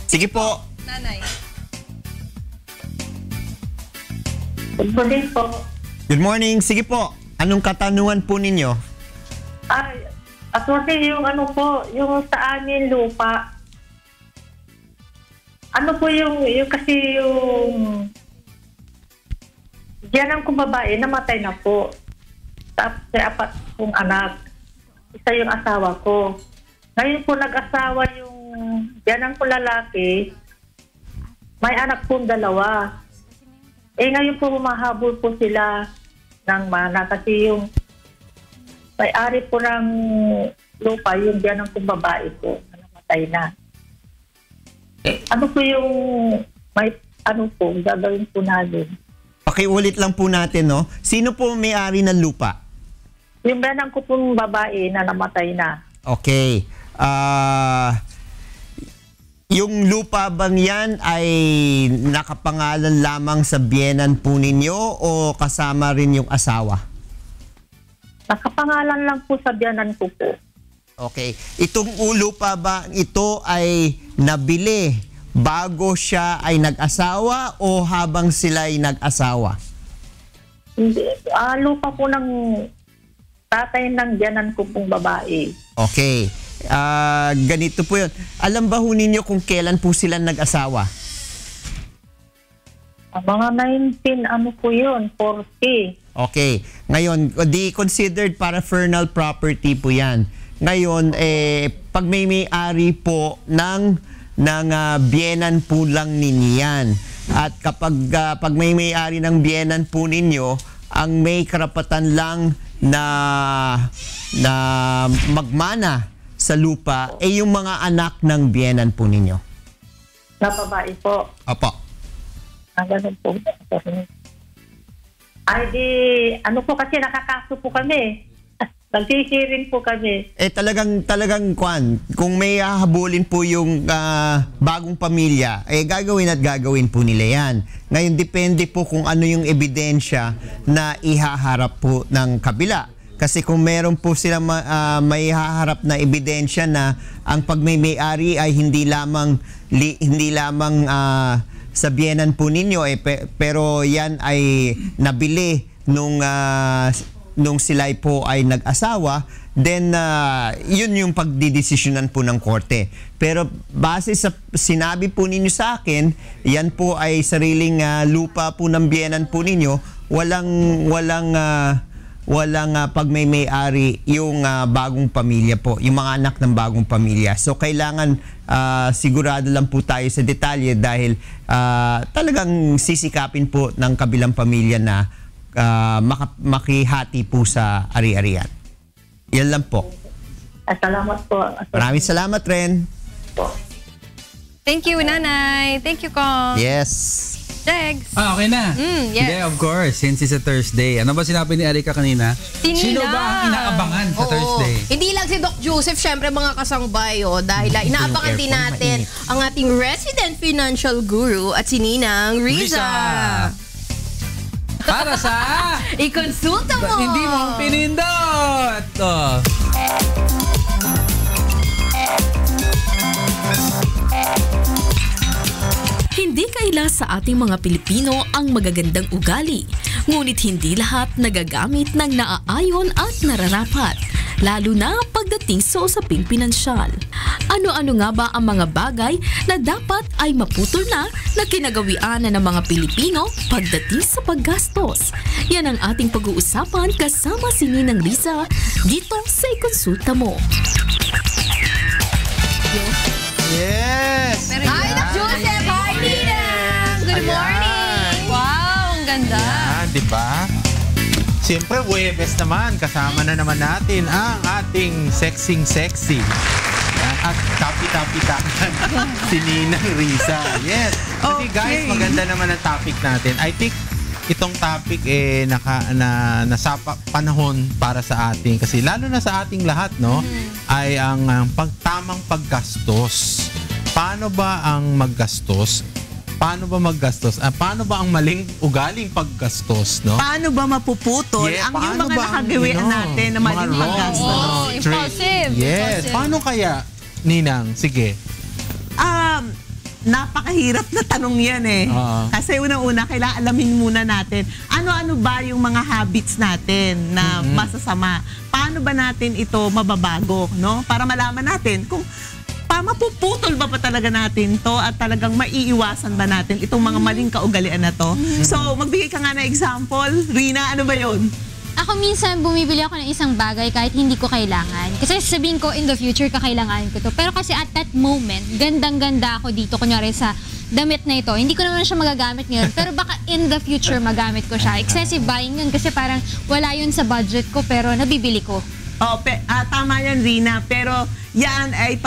Sige po. Nanay. Good morning po. Good morning. Sige po. Anong katanungan po ninyo? Ay, attorney, yung ano po, yung sa amin lupa. Ano po yung kasi yung diyan kong babae, namatay na po. Tapos may 4 kong anak. Isa yung asawa ko. Ngayon po nag-asawa yung diyan ko lalaki. May anak pong 2. Ngayon po humahabol po sila ng mana kasi yung may-ari po ng lupa, yung diyan kong babae ko, namatay na. Ano po yung gagawin po natin? Pakiulit lang po natin, no? Sino po may-ari ng lupa? Yung biyanang ko pong babae na namatay na. Okay. Yung lupa bang yan ay nakapangalan lamang sa biyenan po ninyo o kasama rin yung asawa? Nakapangalan lang po sa biyanan ko po. Okay. Itong lupa ba ito ay nabili bago siya ay nag-asawa o habang sila ay nag-asawa? Hindi. Lupa po ng tatay ng biyanan ko pong babae. Okay. Ganito po yun. Alam ba ho ninyo kung kailan po sila nag-asawa? Mga 19, po yun, 40. Okay. Ngayon, di considered paraphernal property po yan. Ngayon, pag may-ari po ng biyenan po lang ninyo yan. At kapag pag may-ari ng biyenan po ninyo, ang may karapatan lang na magmana sa lupa yung mga anak ng biyenan po ninyo. Na babae po. Opo. Ganun po. Ay di, po kasi nakakaso po kami. Nag-hearing po kami. Talagang kung may hahabulin po yung bagong pamilya, gagawin at gagawin po nila yan. Ngayon, depende po kung ano yung ebidensya na ihaharap po ng kabila. Kasi kung meron po sila may haharap na ebidensya na ang pagmay-ari ay hindi lamang sa biyenan po ninyo, pero yan ay nabili nung sila po ay nag-asawa, then yun yung pagdidesisyonan po ng korte. Pero base sa sinabi po ninyo sa akin, yan po pag may-ari yung bagong pamilya po, yung mga anak ng bagong pamilya. So kailangan sigurado lang po tayo sa detalye dahil talagang sisikapin po ng kabilang pamilya na makihati po sa ari-arian. Yan lang po. Salamat po. Maraming salamat rin. Thank you, Nanay. Thank you, Kong. Yes. Degs. Okay na. Yes. Yeah, of course. Since it's a Thursday. Ano ba sinabi ni Erika kanina? Sino ba ang inaabangan sa Thursday? Hindi lang si Doc Joseph, syempre mga kasangbahay, dahil inaabangan din natin ang ating resident financial guru at si Ninang Riza. Para sa ikonsulta mo. Hindi mo pinindot. Hindi kaila sa ating mga Pilipino ang magagandang ugali, ngunit hindi lahat nagagamit ng naaayon at nararapat, lalo na pagdating sa usaping pinansyal. Ano-ano nga ba ang mga bagay na dapat ay maputol na kinagawian ng mga Pilipino pagdating sa paggastos? Yan ang ating pag-uusapan kasama si Ninang Riza dito sa Ikonsulta Mo. Yes! Hi, Doc Joseph! Hi, Ninang! Good morning! Wow, ang ganda! Ayan, di ba? Siyempre, Huwebes naman. Kasama na naman natin ang ating sexy. At tapi-tapi-takan si Ninang Riza. Yes. Kasi guys, maganda naman ang topic natin. I think itong topic nasa panahon para sa ating, kasi lalo na sa ating lahat, no, ay ang tamang paggastos. Paano ba ang maggastos? Paano ba maggastos? Paano ba ang maling ugaling paggastos, no? Paano ba mapuputol ang yung mga nakagawian natin na maling paggastos? Impulsive. Yes. Paano kaya, Ninang? Sige. Napakahirap na tanong yan eh. Kasi unang-una, kailangan alamin muna natin ano-ano ba yung mga habits natin na masasama. Paano ba natin ito mababago, no? Para malaman natin kung mapuputol ba talaga natin to at talagang maiiwasan ba natin itong mga maling kaugalian na to. So, magbigay ka nga na example. Rina, ano ba yun? Ako minsan bumibili ako ng isang bagay kahit hindi ko kailangan. Kasi sabihin ko in the future kakailanganin ko to. Pero kasi at that moment, gandang-ganda ako dito kunyari sa damit na ito. Hindi ko naman siya magagamit ngayon. Pero baka in the future magamit ko siya. Excessive buying yun kasi parang wala yun sa budget ko pero nabibili ko. Tama yan, Rina. Pero yan ay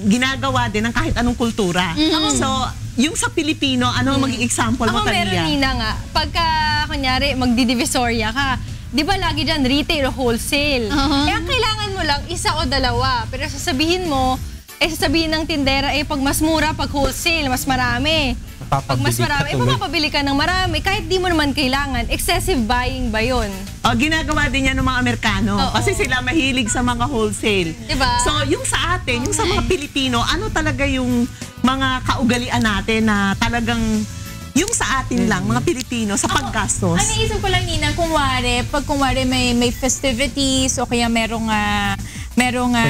ginagawa din ng kahit anong kultura. So, yung sa Pilipino, ano maging example mo, Tania? Ako meron, Nina, nga. Pagka, kunyari, magdidivisorya ka, di ba lagi dyan retail o wholesale? Kaya kailangan mo lang isa o dalawa. Pero sasabihin mo, sasabihin ng tindera, pag mas mura, pag wholesale, mas marami. Pag mas marami, mapapabili ka ng marami. Kahit di mo naman kailangan, excessive buying ba yun? Ginagawa din yan ng mga Amerikano. Kasi sila mahilig sa mga wholesale. Diba? So, yung sa atin, yung sa mga Pilipino, ano talaga yung mga kaugalian natin na talagang yung sa atin lang, mga Pilipino, sa paggastos? Ano isip ko lang, Nina, pag kunwari may festivities o kaya merong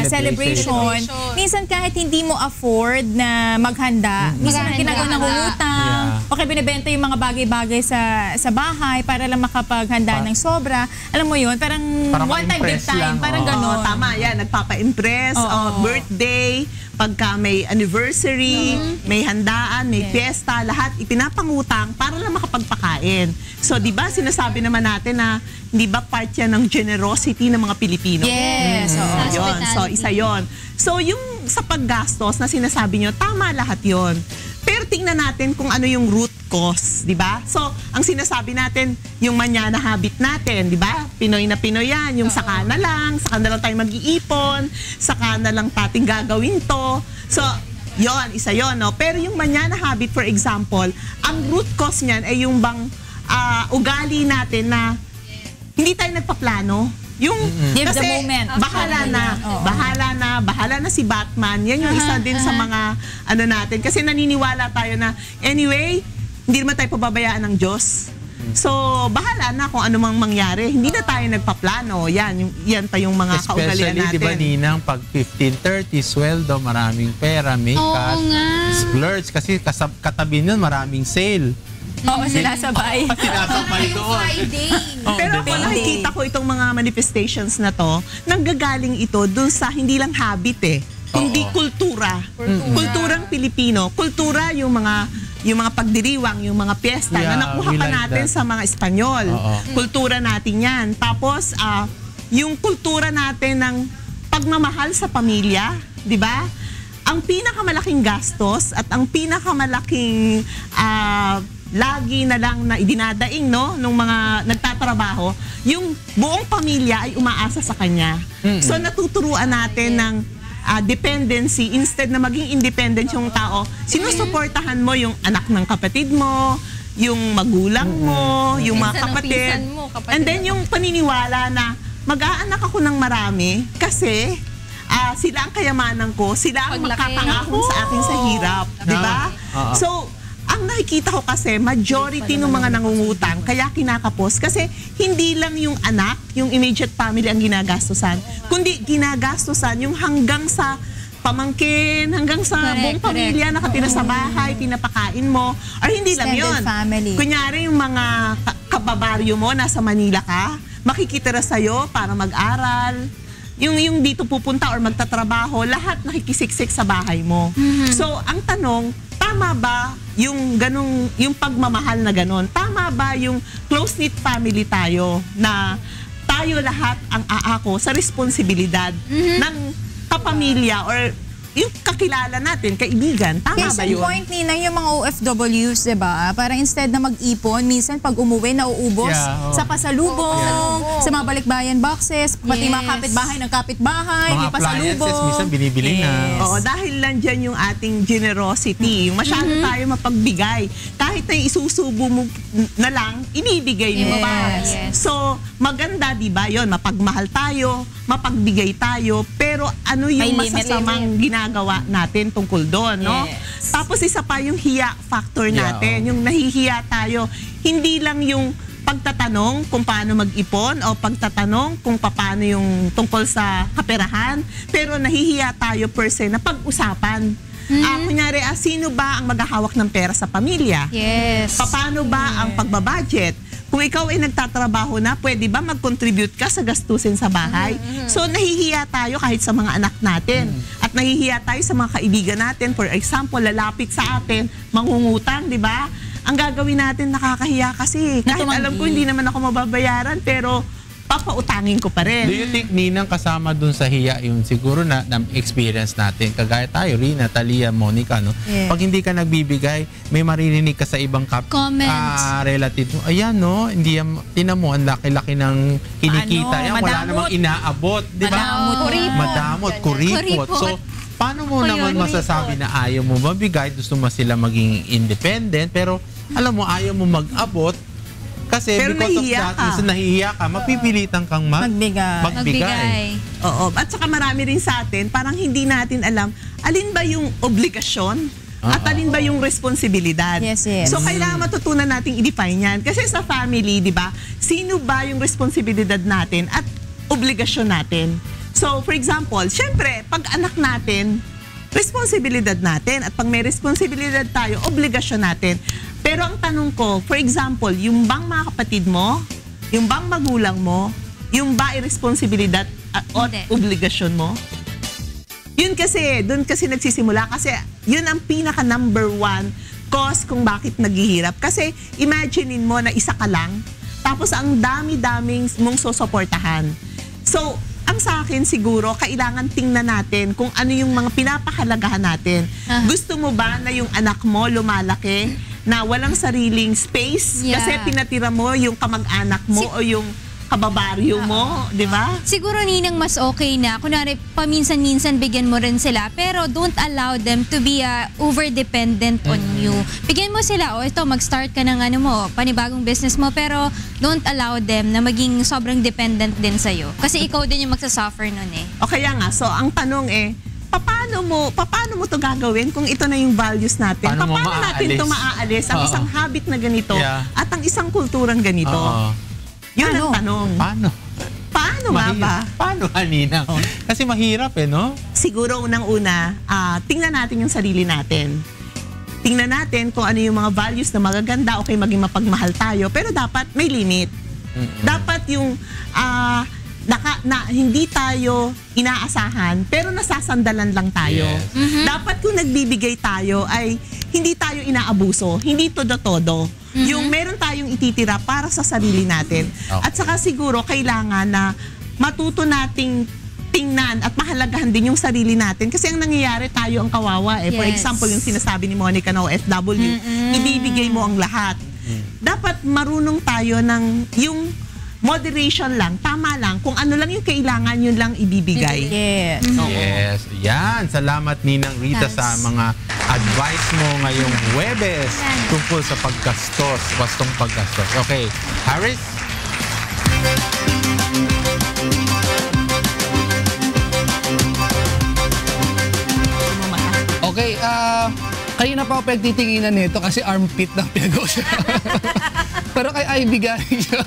celebration. Minsan kahit hindi mo afford na maghanda, minsan ang ginagawa ng utang, o kaya binibenta yung mga bagay-bagay sa bahay para lang makapaghanda ng sobra. Alam mo yun, parang one time, big time, parang gano'n. Tama yan, nagpapa-impress, birthday, pagka may anniversary, may handaan, may fiesta, lahat ipinapangutang para lang makapagpakain. So, di ba, sinasabi naman natin na hindi ba part yan ng generosity ng mga Pilipino? Yes. Yun. So, isa yon. So, yung sa paggastos na sinasabi nyo, tama lahat yon. Pero tingnan natin kung ano yung root cause, di ba? So, ang sinasabi natin, yung manyana habit natin, di ba? Pinoy na Pinoy yan, yung saka na lang tayo mag-iipon, saka na lang pating gagawin to. So, yon, isa yon, no? Pero yung manyana habit, for example, ang root cause niyan ay yung bang ugali natin na hindi tayo nagpaplano. Yung Give kasi the moment. bahala na si Batman. Yan yung isa din sa mga ano natin. Kasi naniniwala tayo na anyway, hindi naman tayo pababayaan ng Diyos. So, bahala na kung ano mang mangyari. Hindi na tayo nagpaplano. Yan pa yung mga kaugalian natin. Especially, di ba, Ninang, pag 15-30, sweldo, maraming pera, makeup, splurge. Kasi katabi nun, maraming sale. Oo, sinasabay. Sinasabay doon. Pero ako nakikita ko itong mga manifestations na to, nanggagaling ito dun sa hindi lang habit kundi kultura. Kulturang Pilipino. Kultura yung mga pagdiriwang, yung mga piyesta na nakuha pa natin sa mga Espanyol. Kultura natin yan. Tapos, yung kultura natin ng pagmamahal sa pamilya, di ba? Ang pinakamalaking gastos at ang pinakamalaking lagi na lang na idinadaing nung mga nagtatrabaho, yung buong pamilya ay umaasa sa kanya. So natuturuan natin ng dependency instead na maging independent yung tao. Sinusuportahan mo yung anak ng kapatid mo, yung magulang mo, yung mga kapatid. And then yung paniniwala na mag-aanak ako ng marami kasi sila ang kayamanan ko, sila ang makakangako sa akin sa hirap, di ba? So, ang nakikita ko kasi, majority ng mga nangungutang, kaya kinakapos, kasi hindi lang yung anak, yung immediate family ang ginagastusan, kundi ginagastusan yung hanggang sa pamangkin, hanggang sa buong pamilya nakatira sa bahay, pinapakain mo, or hindi lang yun. Kunyari yung mga kababaryo mo, nasa Manila ka, makikitira sa'yo para mag-aral, yung dito pupunta or magtatrabaho, lahat nakikisiksik sa bahay mo. So, ang tanong, tama ba yung pagmamahal na ganon? Tama ba yung close-knit family tayo na tayo lahat ang aako sa responsibilidad ng kapamilya or yung kakilala natin, kaibigan, tama ba yun? Case in point, Ninang, yung mga OFWs, diba? Parang instead na mag-ipon, minsan pag umuwi, nauubos sa pasalubong, sa mga balikbayan boxes, pati mga kapitbahay ng kapitbahay, may pasalubong. Minsan binibili na. Oo, dahil lang dyan yung ating generosity. Masyado tayo mapagbigay. Kahit na isusubo mo na lang, inibigay mo ba? So, maganda, diba? Yun, mapagmahal tayo, mapagbigay tayo, pero ano yung masasamang ginagawa natin tungkol doon, no? Tapos isa pa yung hiya factor natin, yung nahihiya tayo. Hindi lang yung pagtatanong kung paano mag-ipon o pagtatanong kung paano yung tungkol sa kaperahan, pero nahihiya tayo per se na pag-usapan. Kunyari, sino ba ang maghahawak ng pera sa pamilya? Paano ba ang pagbabudget? Kung ikaw ay nagtatrabaho na, pwede ba mag-contribute ka sa gastusin sa bahay? So, nahihiya tayo kahit sa mga anak natin. At nahihiya tayo sa mga kaibigan natin. For example, lalapit sa atin, mangungutang, di ba? Ang gagawin natin, nakakahiya kasi. Kahit alam ko, hindi naman ako mababayaran, pero papautangin ko pa rin. Do you think, Ninang, kasama dun sa hiya yung siguro na experience natin? Kagaya tayo, Rina, Talia, Monica, no? Pag hindi ka nagbibigay, may maririnig ka sa ibang relative mo. Ayan, no? Hindi yan, tinan mo, ang laki-laki ng kinikita. Yan, wala namang inaabot. Di ba? Madamot, kuripot. So, paano mo naman masasabi na ayaw mo mabigay, gusto mo sila maging independent, pero alam mo, ayaw mo mag-abot, kasi pero because of that, nahihiya ka, mapipilitan kang magbigay. Oo. At saka marami rin sa atin, parang hindi natin alam, alin ba yung obligasyon at alin ba yung responsibilidad. So, kailangan matutunan nating i-define yan. Kasi sa family, di ba, sino ba yung responsibilidad natin at obligasyon natin? So, for example, syempre, pag anak natin, responsibilidad natin. At pag may responsibilidad tayo, obligasyon natin. Pero ang tanong ko, for example, yung bang mga kapatid mo, yung bang magulang mo, yung ba responsibilidad o obligasyon mo? Yun kasi, doon kasi nagsisimula. Kasi yun ang pinaka number one cause kung bakit naghihirap. Kasi imaginein mo na isa ka lang, tapos ang dami-daming mong susuportahan. So, ang sa akin siguro, kailangan tingnan natin kung ano yung mga pinapahalagahan natin. Gusto mo ba na yung anak mo lumalaki na walang sariling space kasi pinatira mo yung kamag-anak mo o yung kababaryo mo, di ba? Siguro, Ninang, mas okay na. Kunwari, paminsan-minsan bigyan mo rin sila, pero don't allow them to be over-dependent on you. Bigyan mo sila, ito, mag-start ka ng panibagong business mo, pero don't allow them na maging sobrang dependent din sa'yo. Kasi ikaw din yung magsasuffer nun O kaya nga, so ang tanong paano mo to gagawin kung ito na yung values natin? Paano natin ito maaalis? Ang isang habit na ganito at ang isang kulturang ganito. Yun ang tanong. Paano nga ba? Paano, Ninang? Kasi mahirap no? Siguro unang-una, tingnan natin yung sarili natin. tingnan natin kung ano yung mga values na magaganda, okay, maging mapagmahal tayo, pero dapat may limit. Dapat yung hindi tayo inaasahan, pero nasasandalan lang tayo. Dapat kung nagbibigay tayo ay hindi tayo inaabuso, hindi todo-todo. Yung meron tayong ititira para sa sarili natin. At saka siguro kailangan na matuto nating tingnan at mahalagahan din yung sarili natin kasi ang nangyayari tayo ang kawawa eh. For example, yung sinasabi ni Monica na OFW, ibibigay mo ang lahat. Dapat marunong tayo ng yung moderation lang, tama lang. Kung ano lang yung kailangan, yun lang ibibigay. Yes. Yan. Salamat Ninang Rita sa mga advice mo ngayong Huwebes tungkol sa paggastos, wastong paggastos. Okay. Harris? Okay, kanina pa ako pagtitinginan nito kasi armpit ng pinag-uusapan. Pero kay Ivy galing siya.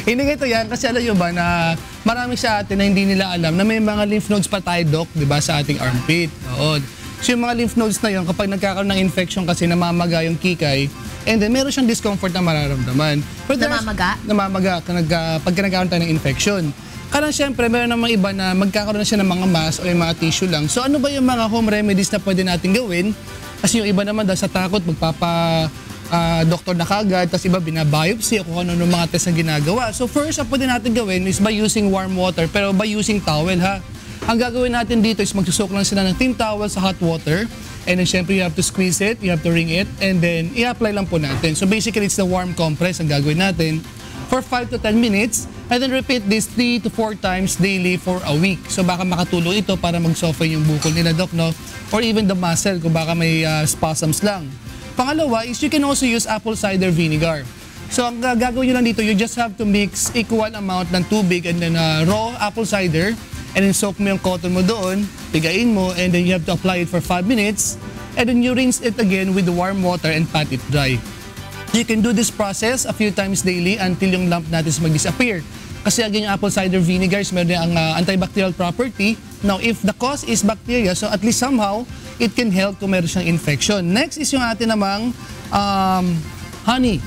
Hindi ito yan kasi alam nyo ba na marami sa atin na hindi nila alam na may mga lymph nodes pa tayo, Doc, di ba, sa ating armpit. Oo. So yung mga lymph nodes na yun, kapag nagkakaroon ng infection kasi namamaga yung kikay, and then meron siyang discomfort na mararamdaman. Namamaga? Namamaga pagka nagkakaroon tayo ng infection. Kaya siyempre, meron namang iba na magkakaroon na siya ng mga mask o yung mga tissue lang. So ano ba yung mga home remedies na pwede natin gawin? Kasi yung iba naman dahil sa takot, doktor na kagad, tapos iba binabiopsy o kung ano ng mga test na ginagawa. So first, ang pwede natin gawin is by using warm water, pero by using towel ha. Ang gagawin natin dito is magsusok lang sila ng thin towel sa hot water. And then syempre, you have to squeeze it, you have to wring it, and then i-apply lang po natin. So basically, it's the warm compress ang gagawin natin for 5 to 10 minutes. And then repeat this 3 to 4 times daily for a week. So baka makatulong ito para mag-soften yung bukol nila, Doc, no? Or even the muscle, kung baka may spasms lang. Pangalawa is you can also use apple cider vinegar. So ang gagawin nyo lang dito, you just have to mix equal amount ng tubig and then raw apple cider. And then soak mo yung cotton mo doon, pigain mo, and then you have to apply it for 5 minutes. And then you rinse it again with the warm water and pat it dry. You can do this process a few times daily until yung lump natin mag-disappear. Kasi again, yung apple cider vinegar is meron ang antibacterial property. Now, if the cause is bacteria, so at least somehow, it can help kung meron siyang infection. Next is yung atin namang honey.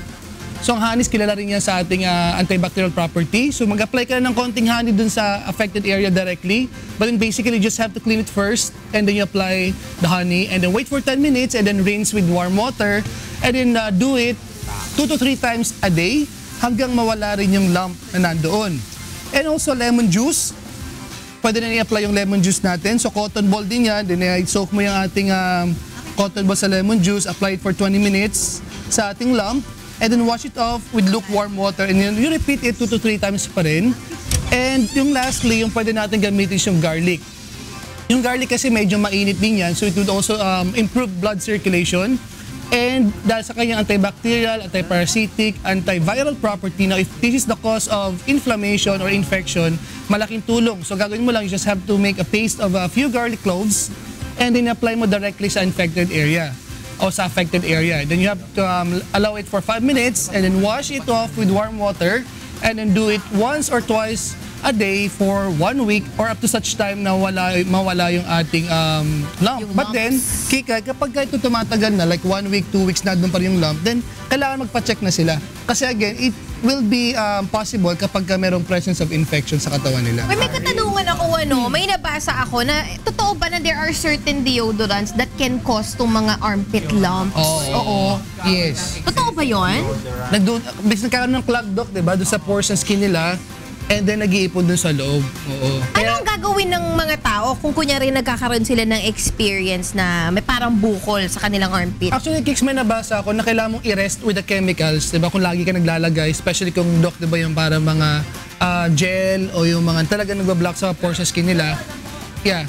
So, ang honey, kilala rin yan sa ating antibacterial property. So, mag-apply ka na ng konting honey dun sa affected area directly. But then basically, you just have to clean it first and then you apply the honey and then wait for 10 minutes and then rinse with warm water and then do it 2 to 3 times a day hanggang mawala rin yung lump na nandoon. And also lemon juice. Pwede na i-apply yung lemon juice natin. So cotton ball din yan. Then i-soak mo yung ating cotton ball sa lemon juice. Apply it for 20 minutes sa ating lump. And then wash it off with lukewarm water. And then you repeat it 2 to 3 times pa rin. And yung lastly, yung pwede natin gamitin is yung garlic. Yung garlic kasi medyo mainit din yan. So it would also improve blood circulation. And dahil sa kanyang antibacterial, antiparasitic, antiviral property, now if this is the cause of inflammation or infection, malaking tulong. So gagawin mo lang, you just have to make a paste of a few garlic cloves and then apply mo directly sa infected area o sa affected area. Then you have to allow it for 5 minutes and then wash it off with warm water and then do it once or twice a day for 1 week or up to such time na mawala yung ating lump. But then, Kika, kapag ito tumatagal na, like 1 week, 2 weeks na doon pa rin yung lump, then kailangan magpa-check na sila. Kasi again, it will be possible kapag merong presence of infection sa katawan nila. May katanungan ako, may nabasa ako na totoo ba na there are certain deodorants that can cause tong mga armpit lumps? Oo. Yes. Totoo ba yun? Nagkaroon ng clog, Doc, diba? Doon sa pores ng skin nila. And then nag-iipon dun sa loob. Oo. Ano ang gagawin ng mga tao kung kunyari nagkakaroon sila ng experience na may parang bukol sa kanilang armpit? Actually, Kicks, may nabasa ako na kailangan mong i-rest with the chemicals. Diba? Kung lagi ka naglalagay, especially kung Doc, diba yung para mga gel o yung mga talaga nagbablock sa pores sa skin nila. Yeah.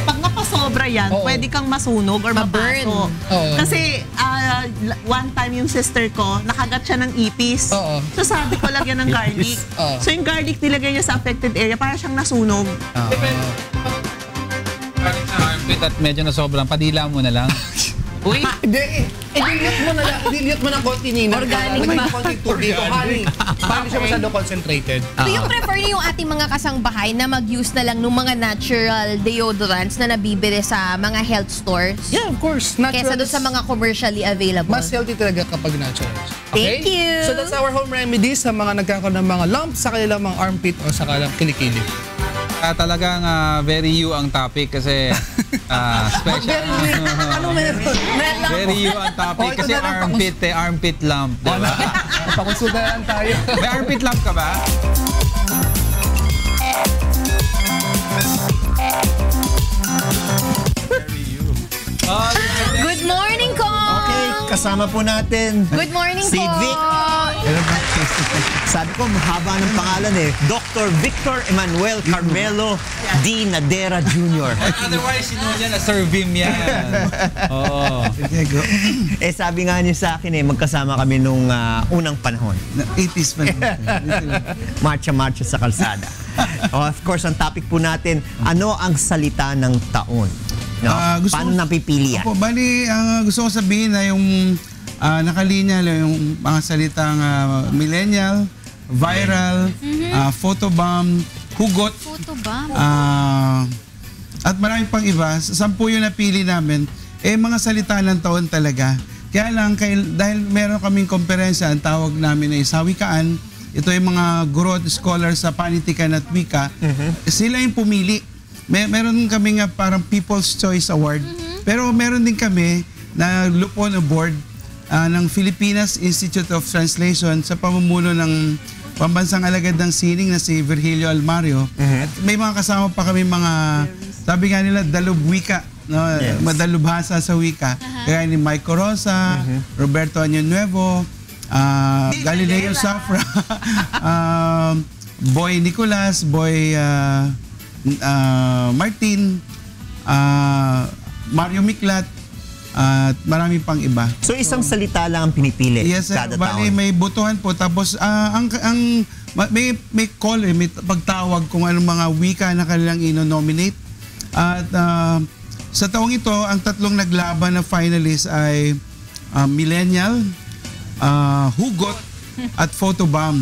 Pag napasobra yan, pwede kang masunog or mabaso. Kasi one time yung sister ko, nakagat siya ng ipis. So sabi ko, lagyan ng garlic. So yung garlic nilagay niya sa affected area, para siyang nasunog. Garlic sa armpit at medyo na sobrang, padila mo na lang. Uy, i-dilute mo na lang. I-dilute mo ng konti, Nina. Organic ba? ba? Konti tubig. Honey. Para siya masyado concentrated. So yung prefer niyo yung ating mga kasangbahay na mag-use na lang ng mga natural deodorants na nabibili sa mga health stores? Yeah, of course. Natural. Kesa doon sa mga commercially available. Mas healthy talaga kapag natural. Okay? Thank you! So that's our home remedies sa mga nagkakaroon ng mga lumps sa kanilang mga armpit o sa kanilang kilikili. Talagang very you ang topic kasi special. Ano meron? Very you ang topic kasi armpit lump. Diba? Pakonsulta lang tayo. May armpit lump ka ba? Good morning, Kong! Okay, kasama po natin. Good morning, si Kong! Vic. Sabi ko, mahaba ng pangalan eh. Dr. Victor Emmanuel Carmelo D. Nadera Jr. Otherwise, sino niya na Sir Vim yan. Oo. Sabi nga niyo sa akin magkasama kami nung unang panahon. 80s pa. Marcha-marcha sa kalsada. Of course, ang topic po natin, ano ang salita ng taon? No? Paano napipili yan? Opo, bali, gusto ko sabihin na yung nakalinya yung mga salitang millennial, viral, photobomb, hugot, at marami pang iba. 10 yung napili namin, mga salita ng taon talaga. Kaya lang, dahil meron kaming komperensya, ang tawag namin ay sawikaan, ito yung mga guro at scholars sa panitikan at wika, sila yung pumili. Meron kami nga parang People's Choice Award, pero meron din kami na lupon award ng Philippines Institute of Translation sa pamumuno ng pambansang alagad ng sining na si Virgilio Almario. At may mga kasama pa kami mga, sabi nga nila, dalubwika, no? Yes. Madalubhasa sa wika. Kaya ni Mike Corosa, Roberto Año Nuevo, Galileo Safra, Boy Nicolas, Boy Martin, Mario Miklat, at marami pang iba. So isang salita lang ang pinipili kada bali, taon? may butuhan po. Tapos may call, may pagtawag kung anong mga wika na kanilang ino-nominate. At sa taong ito, ang tatlong naglaban na finalist ay millennial, hugot, at photobomb.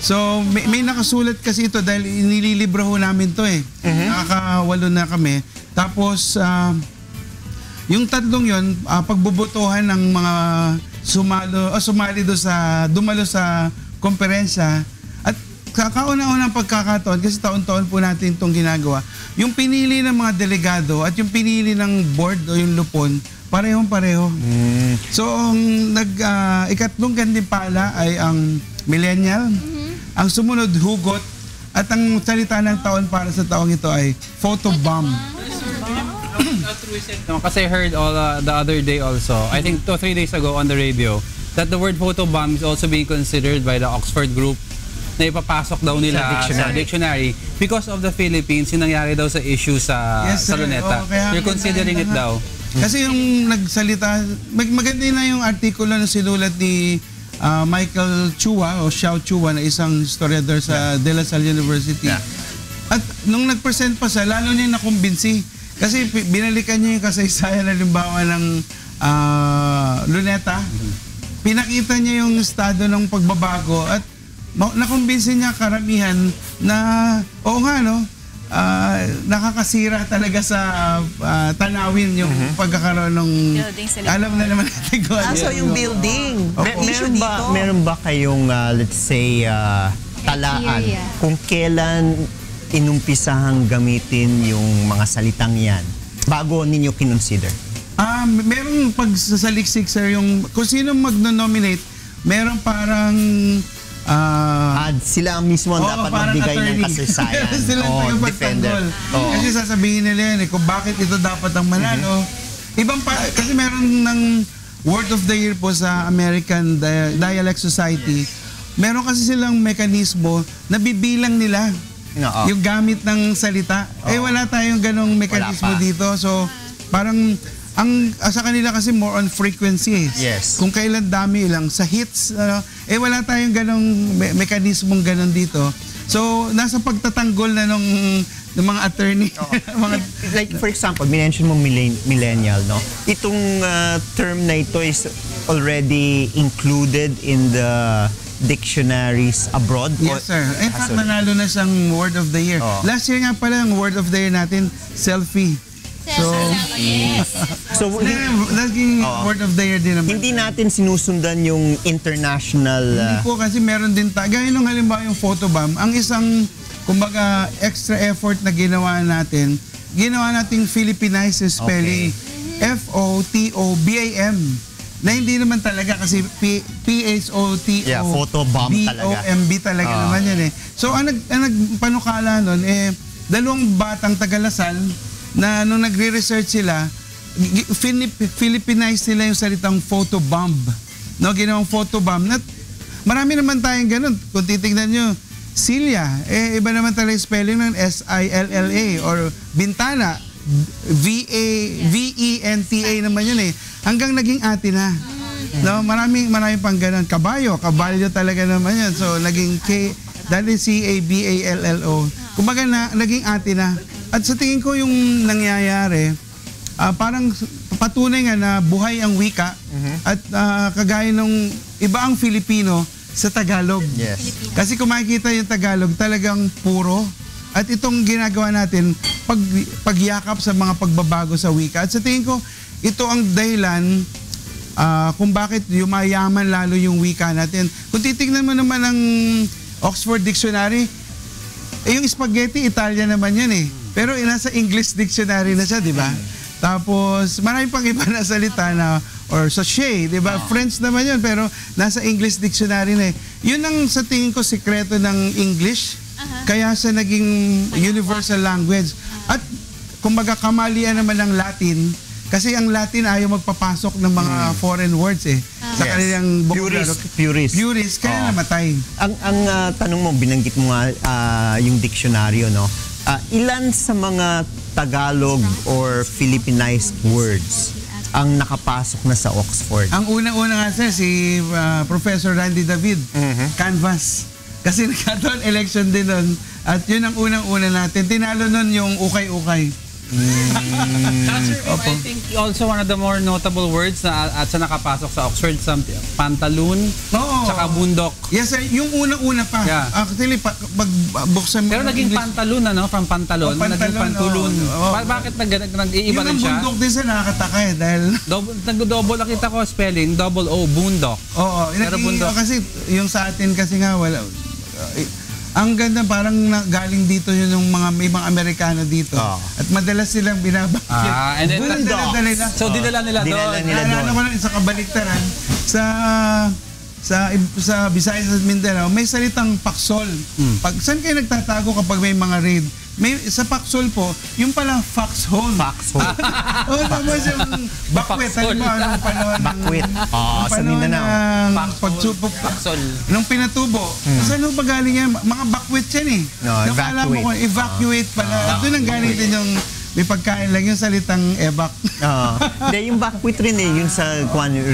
So may nakasulat kasi ito dahil inililibro ho namin to Nakaka-8 na kami. Tapos yung tatlong yon, pagbubutuhan ng mga dumalo sa komperensya, at kakauna-unang pagkakataon, kasi taon-taon po natin itong ginagawa, yung pinili ng mga delegado at yung pinili ng board o yung lupon, parehong-pareho. So ang ikatlong gantimpala ay ang millennial, ang sumunod hugot, at ang salita ng taon para sa taong ito ay photobomb. No, kasi I heard the other day also, I think 2 or 3 days ago on the radio, that the word photobomb is also being considered by the Oxford group na ipapasok daw nila sa dictionary because of the Philippines, yung nangyari daw sa issue sa Luneta. You're considering it daw. Kasi yung nagsalita, maganda na yung artikulo na sinulat ni Michael Chua o Xiao Chua na isang historiador sa De La Salle University. At nung nag-present pa siya, lalo niya nakumbinsi. Kasi binalikan niya yung kasaysayan halimbawa ng Luneta. Pinakita niya yung estado ng pagbabago at nakumbinsi niya karamihan na oo nga nakakasira talaga sa tanawin yung pagkakaroon ng alam na naman natin ko. So yung building. Meron ba kayong let's say talaan kung kailan inumpisahang gamitin yung mga salitang yan bago ninyo kinonsider? Meron pagsasaliksik, sir, yung kung sino magno-nominate, meron parang sila mismo ang dapat magbigay ng kasaysayan. Sila yung defender. Kasi sasabihin nila yan kung bakit ito dapat ang manalo. Kasi meron ng Word of the Year po sa American Dialect Society. Meron kasi silang mekanismo na bibilang nila yung gamit ng salita. Wala tayong ganong mekanismo dito. So, parang sa kanila kasi more on frequency. Yes. Kung kailan dami lang sa hits, wala tayong ganong mekanismong ganon dito. So, nasa pagtatanggol na ng mga attorney. mga, like for example, minention mo millennial, no? Itong term na ito is already included in the dictionaries abroad? Yes, sir. In fact, nanalo na siyang Word of the Year. Last year nga pala, ang Word of the Year natin, selfie. So, naging Word of the Year din naman. Hindi natin sinusundan yung international... Hindi po, kasi meron din gaya nung halimbawa yung photobomb, ang isang, kumbaga, extra effort na ginawa natin Filipinized spelling. F-O-T-O-B-A-M. Na hindi naman talaga kasi P-H-O-T-O yeah, photobomb talaga. B-O-M-B talaga naman yan eh. So, ang nagpanukala nun, dalawang batang taga-Lasal na nung nagre-research sila, Filipinize nila yung salitang photobomb. No, ginawang photobomb. Marami naman tayong ganun. Kung titignan nyo, Silya, iba naman talaga yung spelling ng S-I-L-L-A or Bintana, V-E-N-T-A naman yun eh. Hanggang naging ate na. No, maraming pang ganun. Kabalyo talaga naman yun. So, naging dahil C-A-B-A-L-L-O. Kumbaga naging ate na. At sa tingin ko yung nangyayari, parang patunay nga na buhay ang wika at kagaya ng iba ang Filipino sa Tagalog. Yes. Kasi kung makikita yung Tagalog, talagang puro. At itong ginagawa natin, pagyakap sa mga pagbabago sa wika. At sa tingin ko, ito ang dahilan kung bakit yumayaman lalo yung wika natin. Kung titignan mo naman ang Oxford Dictionary, yung spaghetti, Italian naman yun eh. Pero nasa English Dictionary na siya, di ba? Tapos, marami pang iba na salita na, or sachet, di ba? French naman yun, pero nasa English Dictionary na eh. Yun ang sa tingin ko sikreto ng English, kaya siya naging universal language. At kumbaga kamalian naman ng Latin, kasi ang Latin ayaw magpapasok ng mga foreign words eh. Sa kanilang purist, kaya namatay. Ang tanong mo, binanggit mo nga yung diksyonaryo, no? Ilan sa mga Tagalog or Filipinized words ang nakapasok na sa Oxford? Ang unang-una nga sir, si Professor Randy David, Canvas. Kasi nagkataon election din nun. At yun ang unang-una natin. Tinalo nun yung ukay-ukay. I think also one of the more notable words na at sa nakapasok sa Oxford, pantaloon, tsaka bundok. Yes sir, yung unang-una pa. Yeah. Actually, buksan mo. Pero naging pantalon from pantalon, naging pantulon. Bakit nag-iiba rin siya? Yung bundok din sa nakakataka eh, dahil... Nag-double nakita ko spelling, double O, bundok. Oo, pero bundok. Kasi yung sa atin kasi nga wala... ang ganda, parang galing dito yun yung may mga Amerikano dito. At madalas silang binabakit. And then, so dinala nila doon. Naalala ko lang sa kabaliktaran, sa Visayas at Mindanao, may salitang paksol. Saan kayo nagtatago kapag may mga raid? Sa paksol po, yung pala foxhole. Foxhole. Tapos yung bakwet. Bakwet. Sa Mindanao. Nung pinatubo. Saan ba galing yan? Mga bakwet yan eh. Evacuate pala. Doon ang galing din yung may pagkain lang yung salitang evac. Yung bakwet rin eh, yung sa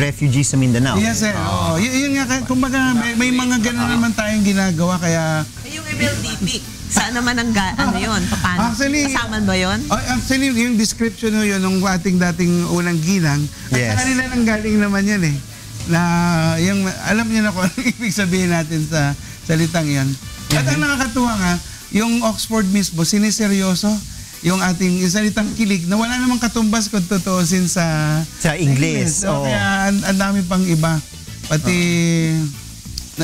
refugees sa Mindanao. Yes sir. Yun nga, kumbaga may mga gano'n naman tayong ginagawa kaya... Yung MLDP. Saan naman ang yun? Paano? Actually, kasama ba yun? Actually, yung description yun ng ating dating unang ginang, at sa kanila nang galing naman yan eh. Na yung, alam niyo na kung anong ibig sabihin natin sa salitang yan. At ang nakakatuwa nga, yung Oxford mismo, siniseryoso yung ating salitang kilig na wala namang katumbas kung tutuusin sa English. Kaya ang dami pang iba. Pati,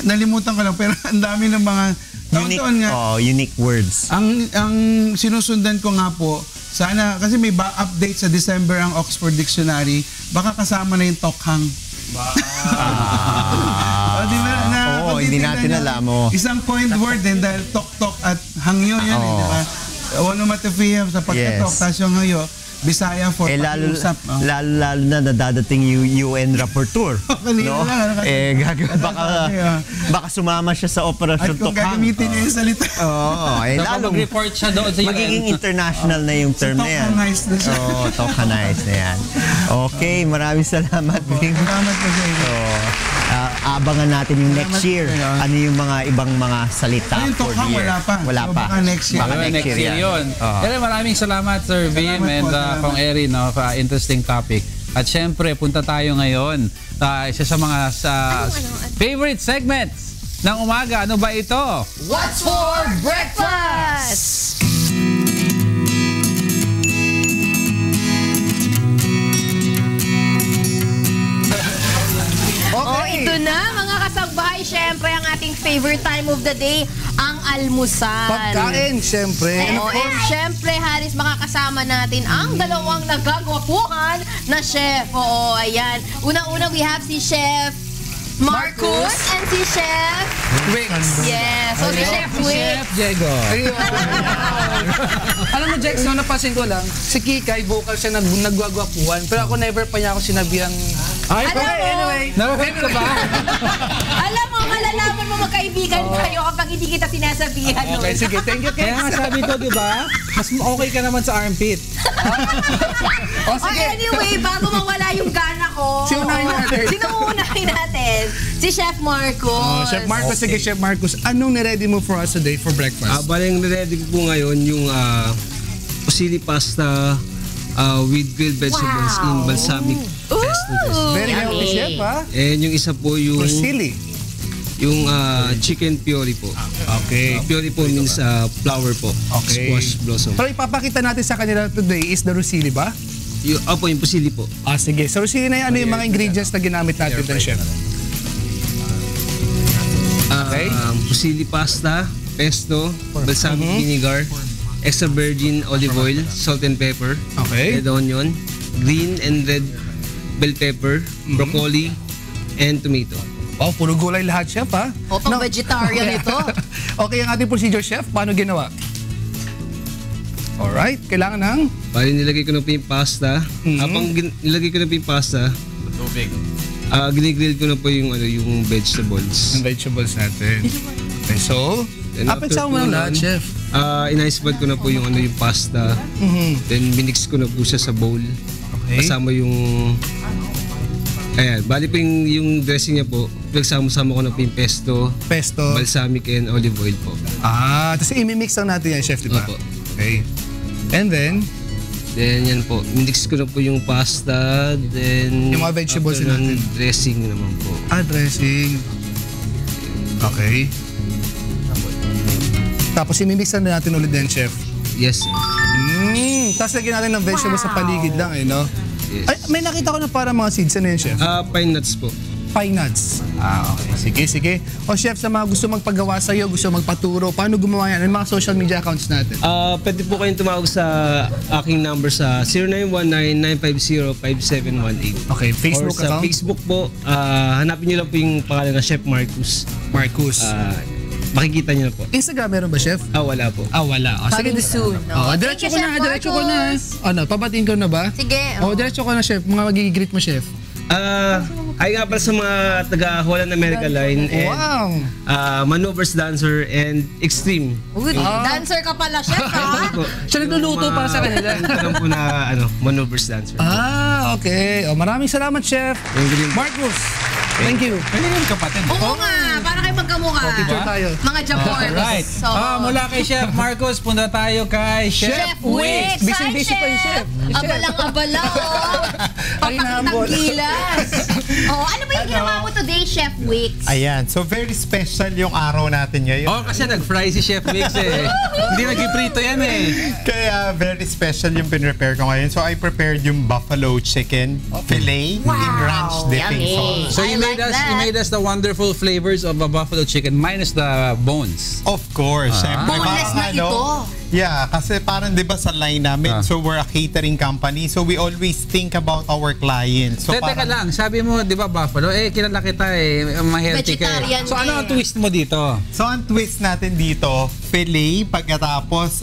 nalimutan ko lang, pero ang dami ng mga unique words. Ang sinusundan ko nga po, sana, kasi may update sa December ang Oxford Dictionary, baka kasama na yung tokhang. Hindi natin alam. Isang coined word din dahil tok-tok at hangyo yan. Onomatopoeia sa pagkatok, tapos yung hangyo, Bisaya for pag-usap. Lalo na nadadating yung UN rapporteur. Baka sumama siya sa Operasyon Tokhang. At kung gagamitin niya yung salita. Lalo mag-report siya doon sa UN. Magiging international na yung term na yan. Tokhanized na siya. Tokhanized na yan. Okay, maraming salamat. Salamat po sa inyo. aabangan natin yung next year. Ano yung mga ibang mga salita Ayun, for the Tokhang, year. wala pa. Wala So, pa. baka next year. Baka next year yun. Pero maraming salamat, Sir Vim and Kong Eri, no, for interesting topic. At syempre, punta tayo ngayon isa sa mga favorite segments ng umaga. Ano ba ito? What's for breakfast? Okay. Ito na mga kasangbahay, syempre ang ating favorite time of the day, ang almusal. Pagkain, syempre. And syempre, Haris, makakasama natin ang dalawang nagagwapuhan na chef. Oo, ayan. Una-una, we have si Chef Marcus and si Chef Wix. Yes, so si Chef Wix. Diego. Alam mo, Jex, no, napansin ko lang, si Kikay, vocal siya nagwagwapuhan. Pero ako never pa niya ako sinabihang... Ay, Alam mo, anyway. Nakakit ka ba? Alam mo, malalaman mo magkaibigan tayo kapag hindi kita sinasabihan. Okay, sige. Thank you, Kix. Kaya nga sabi ko, di ba? Mas okay ka naman sa armpit. O anyway, bago mawala yung gana ko, Sino unahin natin? Si Chef Marcos. Chef Marcos, sige, Chef Marcos. Anong niready mo for us today for breakfast? Bale, yung niready ko po ngayon yung fusilli pasta with grilled vegetables in balsamic pesto. Very healthy, Chef, ha? And yung isa po yung fusilli. Yung chicken puree po. Okay. Puree po means flour po. Okay. Squash blossom. Pero ipapakita natin sa kanila today is the rusili ba? Opo, yung fusilli po. Sige. So rusili na yan, ano yung mga ingredients na ginamit natin doon, Chef? Okay. Fusilli pasta, pesto, balsamic vinegar, extra virgin olive oil, salt and pepper, red onion, green and red bell pepper, broccoli, and tomato. Oh, puro gulay lahat, Chef, ha? O, pang vegetarian ito. Okay, ang ating procedure, Chef, paano ginawa? Alright, kailangan ng... Bali, nilagay ko na po yung pasta. Habang nilagay ko na po yung pasta, tubig. Ginigrill ko na po yung, yung vegetables. Yung vegetables natin. Okay, so, apetsa mo na lahat, Chef. In-ice-bad ko na po yung, yung pasta. Then, minix ko na po siya sa bowl. Okay. Kasama yung... Ayan, bali po yung dressing niya po, pinagsama-sama ko na po yung pesto, balsamic and olive oil po. Tapos i-mix lang natin yan, Chef, di ba? Opo. Okay. And then? Then yan po, minix ko na po yung pasta, then... Yung mga vegetables natin. Dressing naman po. Dressing. Okay. Tapos i-mix na natin ulit din, Chef. Yes, sir. Tapos lagyan natin ng vegetables sa paligid lang, no? Yes. Ay, may nakita ko na para mga seeds. Ano yun, Chef? Pine nuts po. Pine nuts. Okay. Sige. O, Chef, sa mga gusto magpagawa sa'yo, gusto magpaturo, paano gumawa yan? Ano mga social media accounts natin? Pwede po kayong tumawag sa aking number sa 0919-950-5718. Okay, Facebook or sa account? Facebook po, hanapin nyo lang po yung pangalan ng Chef Marcus. Marcus. Makikita nyo na po. Instagram meron ba, Chef? Wala po. Wala. Coming soon. No? Diretso ko na. Ano, pabatiin ko na ba? Sige. Diretso ko na, Chef. Mga magigigreet mo, Chef. Ay nga pala sa mga taga-Holland America Line and Maneuvers Dancer and Extreme. Dancer ka pala, Chef, ha? Siya nagluluto para sa kanila. Alam po na Maneuvers Dancer. Okay. Maraming salamat, Chef. Marcus, thank you. Pwede yung kapatid. Oo nga, para kayo magkamukha. Picture tayo. Mga Japon. Right. Mula kay Chef Marcos, punta tayo kay Chef Wix. Busy pa yung Chef. Abalang-abala, Papakitang gilas. Ano ba yung ginawa mo today, Chef Wix? Ayan, so very special yung araw natin ngayon. Kasi nag-fry si Chef Wix eh. Hindi nag-prito yan eh. Kaya very special yung pinrepare ko ngayon. So I prepared yung buffalo chicken fillet in ranch dipping sauce. So you made us the wonderful flavors of a buffalo chicken minus the bones. Of course. Siyempre, Boneless na ito. Yeah, kasi parang 'di ba sa line namin, so we're a catering company, so we always think about our clients. So Teka lang, sabi mo 'di ba buffalo, kilala kita ma-healthy ka. So ano ang twist mo dito? So ang twist natin dito, fillet, pagkatapos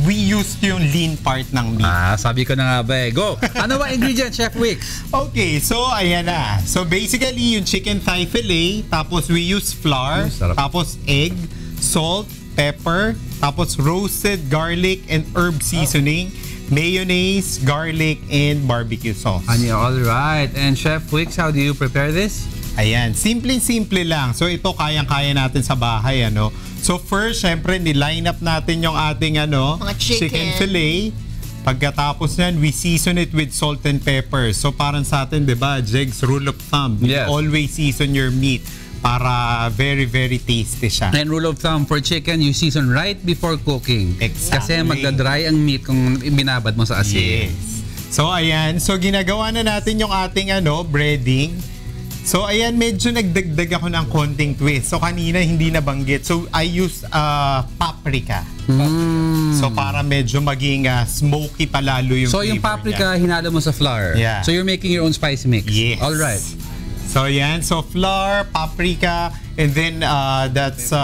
we used yung lean part ng meat. Sabi ko na nga ba Go! Ano ba ingredient, Chef Wix? Okay, so ayan na. So basically yung chicken thigh fillet, tapos we use flour, tapos egg, salt, pepper, tapos roasted garlic and herb seasoning, mayonnaise, garlic, and barbecue sauce. All right. And Chef Wix, how do you prepare this? Ayan, simple-simple lang. So ito kayang-kaya natin sa bahay, ano. So first, syempre ni-line up natin yung ating Mga chicken fillet. Pagkatapos yan, we season it with salt and pepper. So parang sa atin, 'di ba, Jegs, rule of thumb, Yes. always season your meat para very very tasty siya. And rule of thumb for chicken, you season right before cooking. Exactly. Kasi magdadry ang meat kung binabad mo sa asin. Yes. So ayan, so ginagawa na natin yung ating breading. So ayan, medyo nagdagdag ako ng konting twist. So kanina hindi nabanggit. So I use paprika. So para medyo maging smoky palalo yung So yung flavor paprika, niya. hinalo mo sa flour. Yeah. So you're making your own spice mix. Yes. All right. So yan, so flour, paprika, and then that's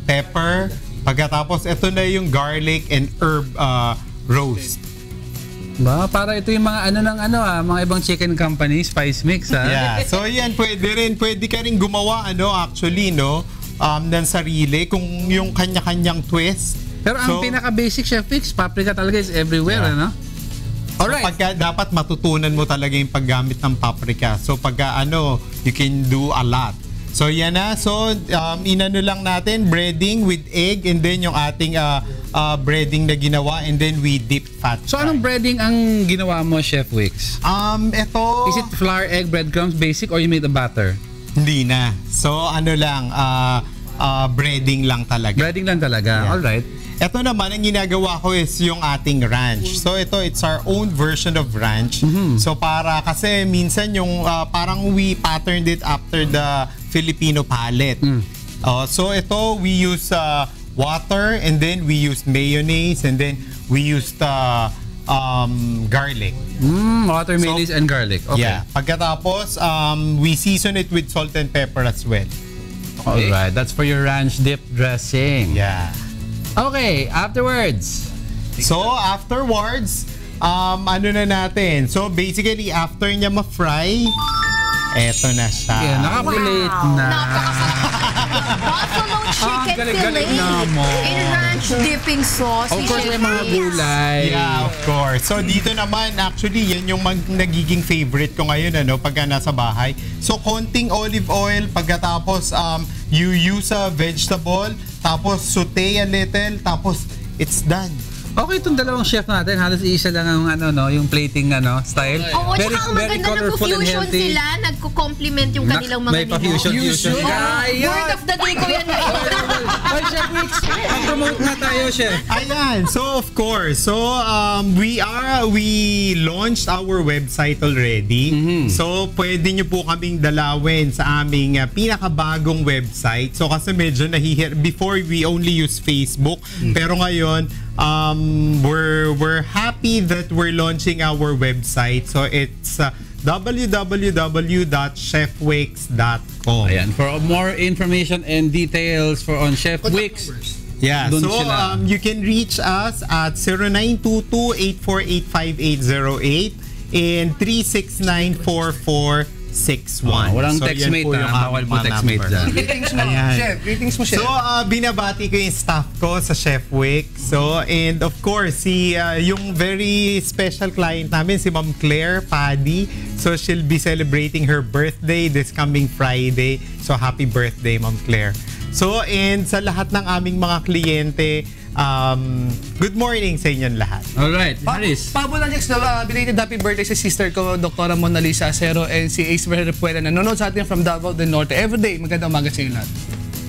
pepper. Pagkatapos ito na yung garlic and herb roast. Ba, para ito yung mga mga ibang chicken company, spice mix, ha? Yeah. So yan, pwede ka rin gumawa actually, no? Ng sarili kung yung kanya-kanyang twist. Pero ang pinaka-basic chef mix, paprika talaga is everywhere, ano? Alright. So pagka dapat matutunan mo talaga yung paggamit ng paprika. So pagka you can do a lot. So yan na. So inano lang natin, breading with egg, and then yung ating breading na ginawa, and then we dip fat. So anong breading ang ginawa mo, Chef Wix? Ito... Is it flour, egg, breadcrumbs, basic, or you made a batter? Hindi na. So lang, breading lang talaga. Breading lang talaga, yeah. Alright. Ito naman, ang ginagawa ko is yung ating ranch. So it's our own version of ranch. So kasi minsan yung parang we patterned it after the Filipino palate. So we use water, and then we use mayonnaise, and then we used garlic. Water, mayonnaise, and garlic. Okay. Yeah. Pagkatapos, we season it with salt and pepper as well. Okay. Alright, that's for your ranch dip dressing. Yeah. Okay, afterwards. So, afterwards, na natin. So, basically, after niya ma-fry, eto na siya. Yeah, nakakulate na. Buffalo chicken galing fillet na mo. in ranch dipping sauce. Of course, may mga gulay. Yeah, of course. So, dito naman, actually, yan yung nagiging favorite ko ngayon, pagka nasa bahay. So, konting olive oil, pagkatapos, you use a vegetable, tapos saute a little, tapos it's done. Okay, itong dalawang chef natin, halos isa lang ang yung plating style. Oo, tsaka ang maganda nagko-fusion sila, nagko-complement yung kanilang mga may pa-fusion. Word of the day ko yan. Ay, Chef Wix, promote na tayo, Chef. Ayan, so of course, so we launched our website already. So pwede nyo po kaming dalawin sa aming pinakabagong website. So kasi medyo before we only use Facebook, pero ngayon we're happy that we're launching our website. So it's www.chefwix.com. Ayan, for more information and details on Chef Wix. Yeah, so you can reach us at 0922-848-5808 and 369-4461. Walang textmate bawal po textmate dyan. Greetings mo, Chef. Greetings mo, Chef. So, binabati ko yung staff ko sa Chef Wix. So, and of course, yung very special client namin, si Ma'am Claire Paddy. So, she'll be celebrating her birthday this coming Friday. So, happy birthday, Ma'am Claire. So, and sa lahat ng aming mga kliyente, good morning sa inyong lahat. Alright, Haris. Pabo lang, Jex, belated happy birthday sa sister ko, Dr. Mona Lisa Acero, and si Ace Verrepuela, nanonood sa atin from Davao del Norte. Everyday, magandang umaga sa inyo lahat.